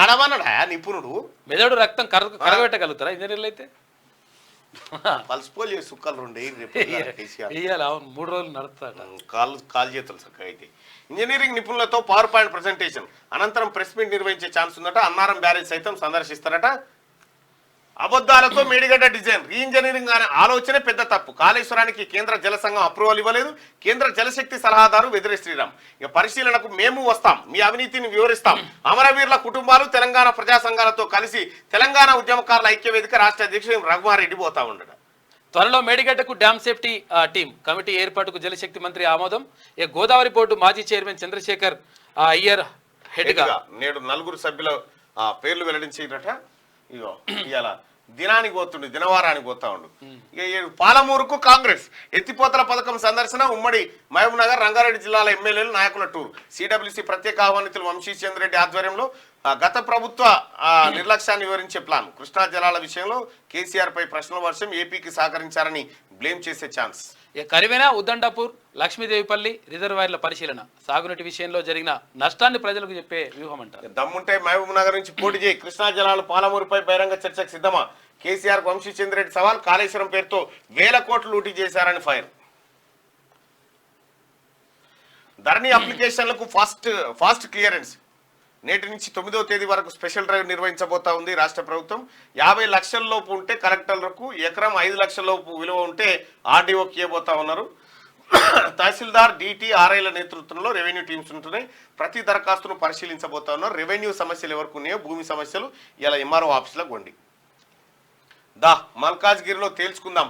అడవన్నాడా నిపుణుడు? మెదడు రక్తం కరగబెట్టగలుగుతారా ఇంజనీర్లు అయితే? పల్స్ పోలియో సుక్కలు 2 3 రోజులు నడుస్తాట, కాలు చేతులు చక్కగా. అయితే ఇంజనీరింగ్ నిపుణులతో పవర్ పాయింట్ ప్రెజెంటేషన్ అనంతరం ప్రెస్ మీట్ నిర్వహించే ఛాన్స్ ఉందట. అన్నారం బ్యారేజ్ సైతం సందర్శిస్తారట. అబద్ధాలతో మేడిగడ్డ డిజైన్ రీఇంజనీరింగ్ అనే ఆలోచనే పెద్ద తప్పు. కాళేశ్వరానికి కేంద్ర జల సంఘం అప్రూవల్ ఇవ్వలేదు. కేంద్ర జలశక్తి సలహాదారు వెదిరే శ్రీరామ్. ఇక పరిశీలనకు మేము వస్తాం, మీ అవినీతిని వివరిస్తాం. అమరవీరుల కుటుంబాలు తెలంగాణ ప్రజా సంఘాలతో కలిసి తెలంగాణ ఉద్యమకారుల ఐక్యవేదిక రాష్ట్ర అధ్యక్షుడు రఘుమారెడ్డి పోతా ఉండడు. త్వరలో మేడిగడ్డకు డ్యామ్ సేఫ్టీ టీం కమిటీ ఏర్పాటుకు జలశక్తి మంత్రి ఆమోదం. ఇక గోదావరి బోర్డు మాజీ చైర్మన్ చంద్రశేఖర్ అయ్యర్ హెడ్గా నేడు 4 సభ్యుల పేర్లు వెల్లడించేటట. ఇగో ఇవాళ దినవారానికి పోతా ఉండు. ఇక పాలమూరుకు కాంగ్రెస్ ఎత్తిపోతల పథకం సందర్శన, ఉమ్మడి మహబూబ్ నగర్, రంగారెడ్డి జిల్లాల ఎమ్మెల్యేలు, నాయకుల టూర్. సిడబ్ల్యూసీ ప్రత్యేక ఆహ్వానితులు వంశీచంద్ర రెడ్డి ఆధ్వర్యంలో గత ప్రభుత్వ నిర్లక్ష్యాన్ని వివరించే ప్లాన్. కృష్ణా జలాల విషయంలో కేసీఆర్ పై ప్రశ్నల వర్షం, ఏపీకి సహకరించారని బ్లేమ్ చేసే ఛాన్స్. కరివేనా, ఉద్దండాపూర్, లక్ష్మీదేవిపల్లి రిజర్వాయర్ల పరిశీలన, సాగునీటి విషయంలో జరిగిన నష్టాన్ని ప్రజలకు చెప్పే వ్యూహం అంటారు. దమ్ముంటే మహబూబ్ నగర్ నుంచి పోటీ చేయి, కృష్ణా జలాలు పాలమూరుపై బహిరంగ చర్చకు సిద్ధమా? కేసీఆర్ వంశీచంద్ర రెడ్డి సవాల్. కాళేశ్వరం పేరుతో 1000 కోట్లు లూటీ చేశారని ఫైర్. ధరణి అప్లికేషన్లకు ఫాస్ట్ క్లియరెన్స్. నేటి నుంచి 9వ తేదీ వరకు స్పెషల్ డ్రైవ్ నిర్వహించబోతా ఉంది రాష్ట్ర ప్రభుత్వం. 50 లక్షల లోపు ఉంటే కలెక్టర్లకు, ఎకరం 5 లక్షల లోపు విలువ ఉంటే ఆర్డీఓకి ఇవ్వబోతా ఉన్నారు. తహసీల్దార్, డిటి, ఆర్ఐల నేతృత్వంలో రెవెన్యూ టీమ్స్ ఉంటున్నాయి. ప్రతి దరఖాస్తును పరిశీలించబోతా ఉన్నారు. రెవెన్యూ సమస్యలు ఎవరికి ఉన్నాయో, భూమి సమస్యలు ఇలా ఎంఆర్ఓ ఆఫీసులో కొండి. మల్కాజ్గిరిలో తేల్చుకుందాం.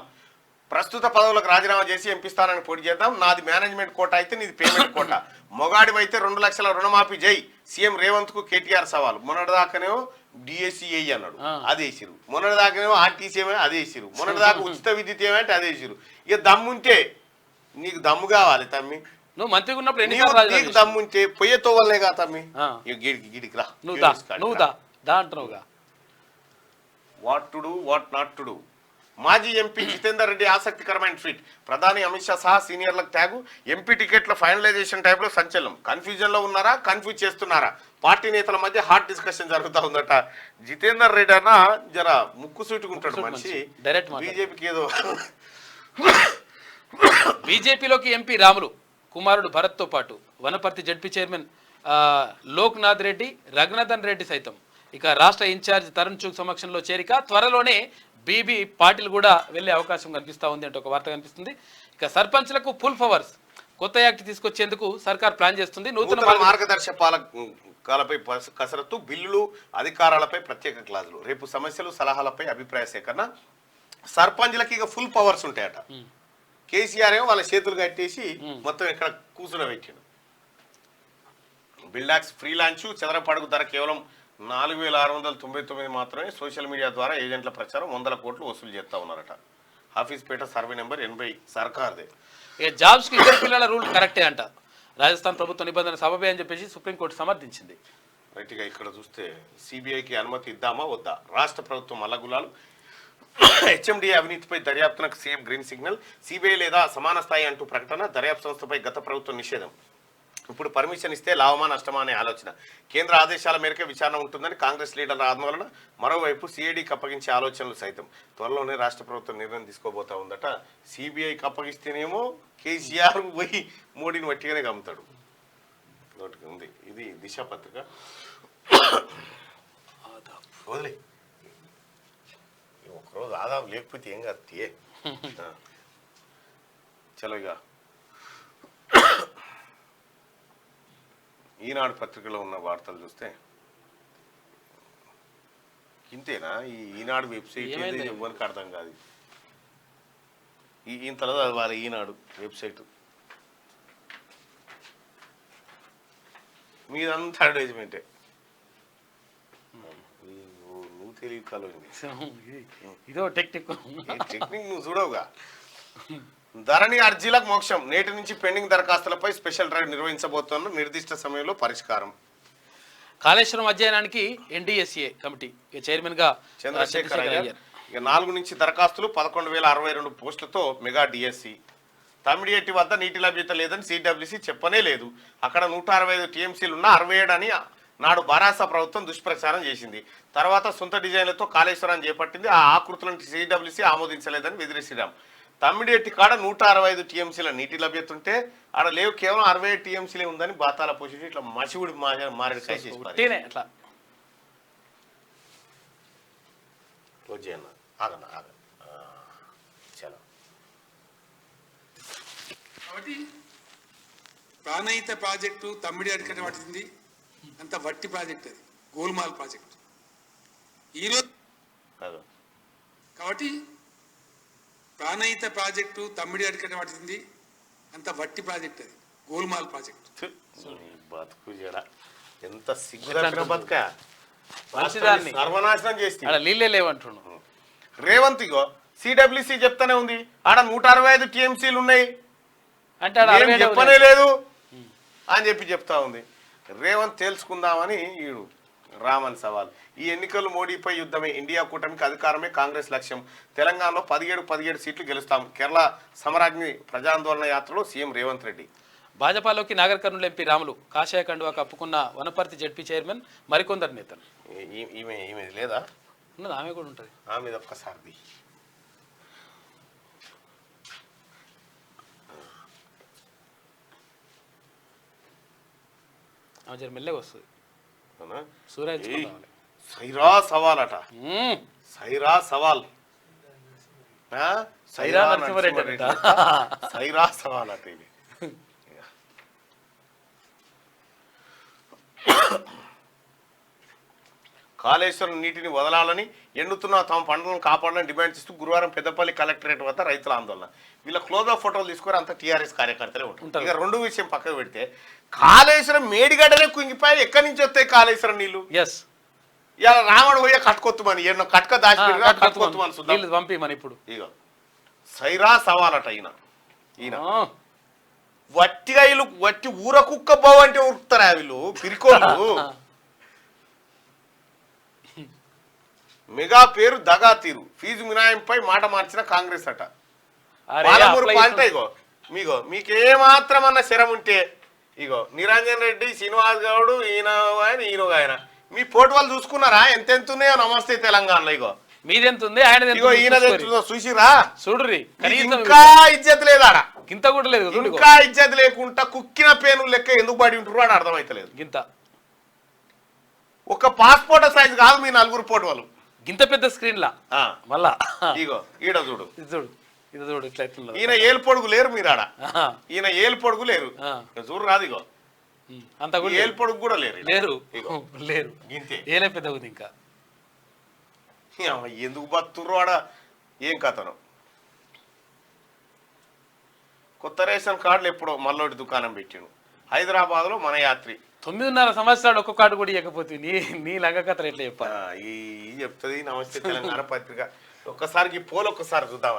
ప్రస్తుత పదవులకు రాజీనామా చేసి ఎంపీ స్థానాన్ని పోటీ చేద్దాం. నాది మేనేజ్మెంట్ కోట అయితే నీది పేమెంట్ కోట. మొగాడివైతే 2 లక్షల రుణమాఫీ జై. సీఎం రేవంత్ కు కేటీఆర్ సవాల్. మొన్నటిదాకానేమో డిఎస్సీఐ అన్నాడు, అదేసిరు. మొన్నటిదాకానేమో ఆర్టీసీ ఏమో అదేసిరు. మొన్నటిదాకా ఉచిత విద్యుత్ ఏమంటే అదేసిరు. ఇక దమ్ముంటే నీకు దమ్ము కావాలి తమ్మి. నువ్వు మంత్రిగా ఉన్నప్పుడు నీకు దమ్ముంటే పొయ్యే తోవలనే కా తమ్మి. గిడికి రా, నువ్వు దా అంటున్నావుగా. What to do, what not to do. మాజీ ఎంపీ జితేందర్ రెడ్డి ఆసక్తికరమైన ట్వీట్. ప్రధాని అమిత్ షా సహా సీనియర్లకు ట్యాగు. ఎంపీ టికెట్ల ఫైనలైజేషన్ టైంలో సంచలనం. కన్ఫ్యూజన్ లో ఉన్నారా, కన్ఫ్యూజ్ చేస్తున్నారా? పార్టీ నేతల మధ్య హాట్ డిస్కషన్ జరుగుతూ ఉందట. జితేందర్ రెడ్డి అన్న జర ముక్కు సూటుకుంటాడు మనిషి. బీజేపీకి ఏదో. బీజేపీలోకి ఎంపీ రాములు కుమారుడు భరత్తో పాటు వనపర్తి జడ్పీ చైర్మన్ లోక్నాథ్ రెడ్డి, రఘునాథన్ రెడ్డి సైతం. ఇక రాష్ట్ర ఇన్ఛార్జ్ తరుణ్ చుగ్ సమక్షంలో చేరిక. త్వరలోనే బీబీ పాటిల్ కూడా వెళ్లే అవకాశం కనిపిస్తూ ఉంది అంటే ఒక వార్త కనిపిస్తుంది. ఇక సర్పంచ్లకు ఫుల్ పవర్స్, కొత్త యాక్ట్ తీసుకొచ్చేందుకు సర్కార్ ప్లాన్ చేస్తుంది. నూతన మార్గదర్శకాలపై కసరత్తు, బిల్లులు, అధికారాలపై ప్రత్యేక క్లాజులు. రేపు సమస్యలు, సలహాలపై అభిప్రాయ సేకరణ. సర్పంచ్లకి ఇక ఫుల్ పవర్స్ ఉంటాయట. కేసీఆర్ ఏమో వాళ్ళ చేతులు కట్టేసి మొత్తం ఇక్కడ కూర్చుని పెట్టాడు. బిల్డాక్స్ ఫ్రీ లాంచ్. చదరపు అడుగు ధర కేవలం 4,699 మాత్రమే. సోషల్ మీడియా ద్వారా ఏజెంట్ల ప్రచారం 100 కోట్లు వసూలు చేస్తా ఉన్నారట. హాఫీజ్పేట సర్వే నెంబర్ 80 సర్కార్దే. జాబ్స్ కి ఇద్దరు పిల్లల రూల్ కరెక్టే అంట. రాజస్థాన్ ప్రభుత్వ నిబంధన సబబే అని చెప్పేసి సుప్రీంకోర్టు సమర్థించింది. రైట్గా ఇక్కడ చూస్తే సిబిఐకి అనుమతి ఇద్దామా వద్దా? రాష్ట్ర ప్రభుత్వం అల్లగులాలు. హెచ్ఎండి అవినీతిపై దర్యాప్తునకు సీఎం గ్రీన్ సిగ్నల్, సిబిఐ లేదా సమాన స్థాయి అంటూ ప్రకటన, దర్యాప్తు సంస్థపై గత ప్రభుత్వం నిషేధం. ఇప్పుడు పర్మిషన్ ఇస్తే లాభమా నష్టమా అనే ఆలోచన. కేంద్ర ఆదేశాల మేరకే విచారణ ఉంటుందని కాంగ్రెస్ లీడర్ల ఆందోళన. మరోవైపు సిఐడికి అప్పగించే ఆలోచనలు సైతం. త్వరలోనే రాష్ట్ర ప్రభుత్వం నిర్ణయం తీసుకోబోతా ఉందట. సిబిఐకి అప్పగిస్తేనేమో కేసీఆర్ పోయి మోడీని వట్టిగానే కమ్ముతాడు. ఉంది ఇది దిశ పత్రిక. వదిలే ఒకరోజు ఆదాం లేకపోతే ఏం కాదు తీయే. చలో ఇక ఈనాడు పత్రికలో ఉన్న వార్తలు చూస్తే ఇంతేనా? ఈ ఈనాడు వెబ్సైట్ ఇవ్వడానికి అర్థం కాదు. ఇంతలో అది వాళ్ళ ఈనాడు వెబ్సైట్ మీదంతా అడ్వర్టైజ్మెంటే. నువ్వు తెలివి కలవండి ఇదో టెక్నిక్ టెక్నిక్ నువ్వు చూడవుగా. ధరణి అర్జీలకు మోక్షం. నేటి నుంచి పెండింగ్ దరఖాస్తులపై స్పెషల్ డ్రైవ్ నిర్వహించబోతున్న నిర్దిష్ట సమయంలో పరిష్కారం. కాళేశ్వరం అధ్యయనానికి ఎన్డీఎస్ఏ కమిటీ చైర్మన్ గా చంద్రశేఖర్ అయ్యర్. ఇక 4 నుంచి దరఖాస్తులు 11,062 పోస్టులతో మెగా డిఎస్సి. తమిడిఎట్టి వద్ద నీటి లభ్యత లేదని సిడబ్ల్యూసి చెప్పనే లేదు. అక్కడ 165 టీఎంసీలు ఉన్న 67 అని నాడు బారాస ప్రభుత్వం దుష్ప్రచారం చేసింది. తర్వాత సొంత డిజైన్లతో కాళేశ్వరాన్ని చేపట్టింది. ఆ ఆకృతులను సిడబ్ల్యూసి ఆమోదించలేదని వెదిరి శ్రీరామ్. తమ్మిడిఎట్టి కాడ 165 టీఎంసీల నీటి లభ్యత ఉంటే ఆడ లేవు, కేవలం 67 టీఎంసీలే ఉందని బాతాల పోషించి ఇట్లా మసివుడి మారేడుకాయ చేసి అట్లా చలో. కాబట్టి ప్రాణహిత ప్రాజెక్టు తమ్మిడి అడికట పట్టింది అంత వట్టి ప్రాజెక్ట్, అది గోల్మాల్ ప్రాజెక్ట్ ఈరోజు. కాబట్టి ప్రాణహిత ప్రాజెక్టు తమ్మిడి అడికట పట్టింది అంత వట్టి ప్రాజెక్ట్, అది గోల్మాల్ ప్రాజెక్ట్. బతుకు జడ ఎంత సిగ్గు బతుక మంచిదాన్ని సర్వనాశనం చేసి నీళ్ళే లేవంటున్నాను. రేవంత్ ఇగో సిడబ్ల్యూసి చెప్తానే ఉంది ఆడ 165 టీఎంసీలు ఉన్నాయి అంటే చెప్పనే లేదు అని చెప్తా ఉంది. రేవంత్ తెలుసుకుందామని ఈడు రామన్ సవాల్. ఈ ఎన్నికలు మోడీపై యుద్ధమే, ఇండియా కూటమికి అధికారమే కాంగ్రెస్ లక్ష్యం. తెలంగాణలో 17 సీట్లు గెలుస్తాం. కేరళ సమరాగ్ని ప్రజాందోళన యాత్రలో సీఎం రేవంత్ రెడ్డి. భాజపాలోకి నాగర్ కర్నూలు ఎంపీ రాములు, కాషాయ కండువా కప్పుకున్న వనపర్తి జడ్పీ చైర్మన్, మరికొందరు నేతలు. ఈమె లేదా? ఉన్నది, ఆమె కూడా ఉంటుంది. ఆమె ఒక్కసారి ఆమె జర మెల్లగా వస్తుంది. సూరజ్ సైరా సవాల్ అట. సైరా సవాల్, సైరా నరసింహారెడ్డి సైరా సవాల్ అట. ఇది కాళేశ్వరం నీటిని వదలాలని, ఎండుతున్న తమ పంటలను కాపాడాలని డిమాండ్ చేస్తూ గురువారం పెద్దపల్లి కలెక్టరేట్ వద్ద రైతుల ఆందోళన. వీళ్ళ క్లోజ్అప్ ఫోటోలు తీసుకొని అంత టీఆర్ఎస్ కార్యకర్తలే ఉంటారు. ఇక రెండో విషయం పక్కకు పెడితే కాళేశ్వరం మేడిగడ్డలే కుంగిపోయి ఎక్కడి నుంచి వస్తాయి కాళేశ్వరం నీళ్లు? ఎస్, ఇలా రాముడు పోయే కట్టుకొత్తుమని ఎన్నో కట్క దాచి కట్టుకొత్తుమని పంపిమని ఇప్పుడు ఇక సైరా సవాలట. ఈయన వట్టిగా వీళ్ళు వట్టి ఊర కుక్క బావంటే ఉరుకుతారా వీళ్ళు పిరికోళ్ళు. మెగా పేరు దగా తీరు, ఫీజు మినాయింపై మాట మార్చిన కాంగ్రెస్ అట. పాలమూరు పాలిట ఇగో మీకేమాత్రం అన్న శరం ఉంటే ఇగో నిరంజన్ రెడ్డి, శ్రీనివాస్ గౌడ్, ఈయన ఆయన మీ పోటీ వాళ్ళు చూసుకున్నారా ఎంత ఉన్నాయో? నమస్తే తెలంగాణలో ఇగో మీదెంత ఉంది, ఆయన ఈయన చూసిరా చూడుర్రి. ఇంకా ఇజ్జత్ లేదాడ, గింత కూడా లేదు. ఇంకా ఇజ్జత్ లేకుండా కుక్కిన పేను లెక్క ఎందుకు పడి ఉంటారు అని అర్థమైతలేదు. గింత ఒక పాస్పోర్ట్ సైజ్ కాదు మీ 4 ఫోటో వాళ్ళు. గింత పెద్ద స్క్రీన్ లా మళ్ళా ఇగో ఈడ చూడు, ఇది చూడు ఇట్లా. ఈయన ఏలు పొడుగు లేరు మీరాడ, ఈయన ఏలు పొడుగు లేరు. చూడు రాదు ఇగో అంత కూడా ఏలు పొడుగు కూడా లేరు లేరు. ఇంతే ఏలే పెద్ద ఉంది. ఇంకా ఎందుకు బతుర్రు ఆడ ఏం కథను. కొత్త రేషన్ కార్డులు ఎప్పుడో మళ్ళోటి దుకాణం పెట్టాను హైదరాబాద్ లో. మన యాత్రి 9.5 సంవత్సరాలు ఒక్క కార్డు కూడా ఇవ్వకపోతే నీ లంగ కథలు ఎట్లా చెప్పా? ఈ చెప్తుంది నమస్తే తెలంగాణ పత్రిక. ఒక్కసారికి పోలు ఒక్కసారి చూద్దాం.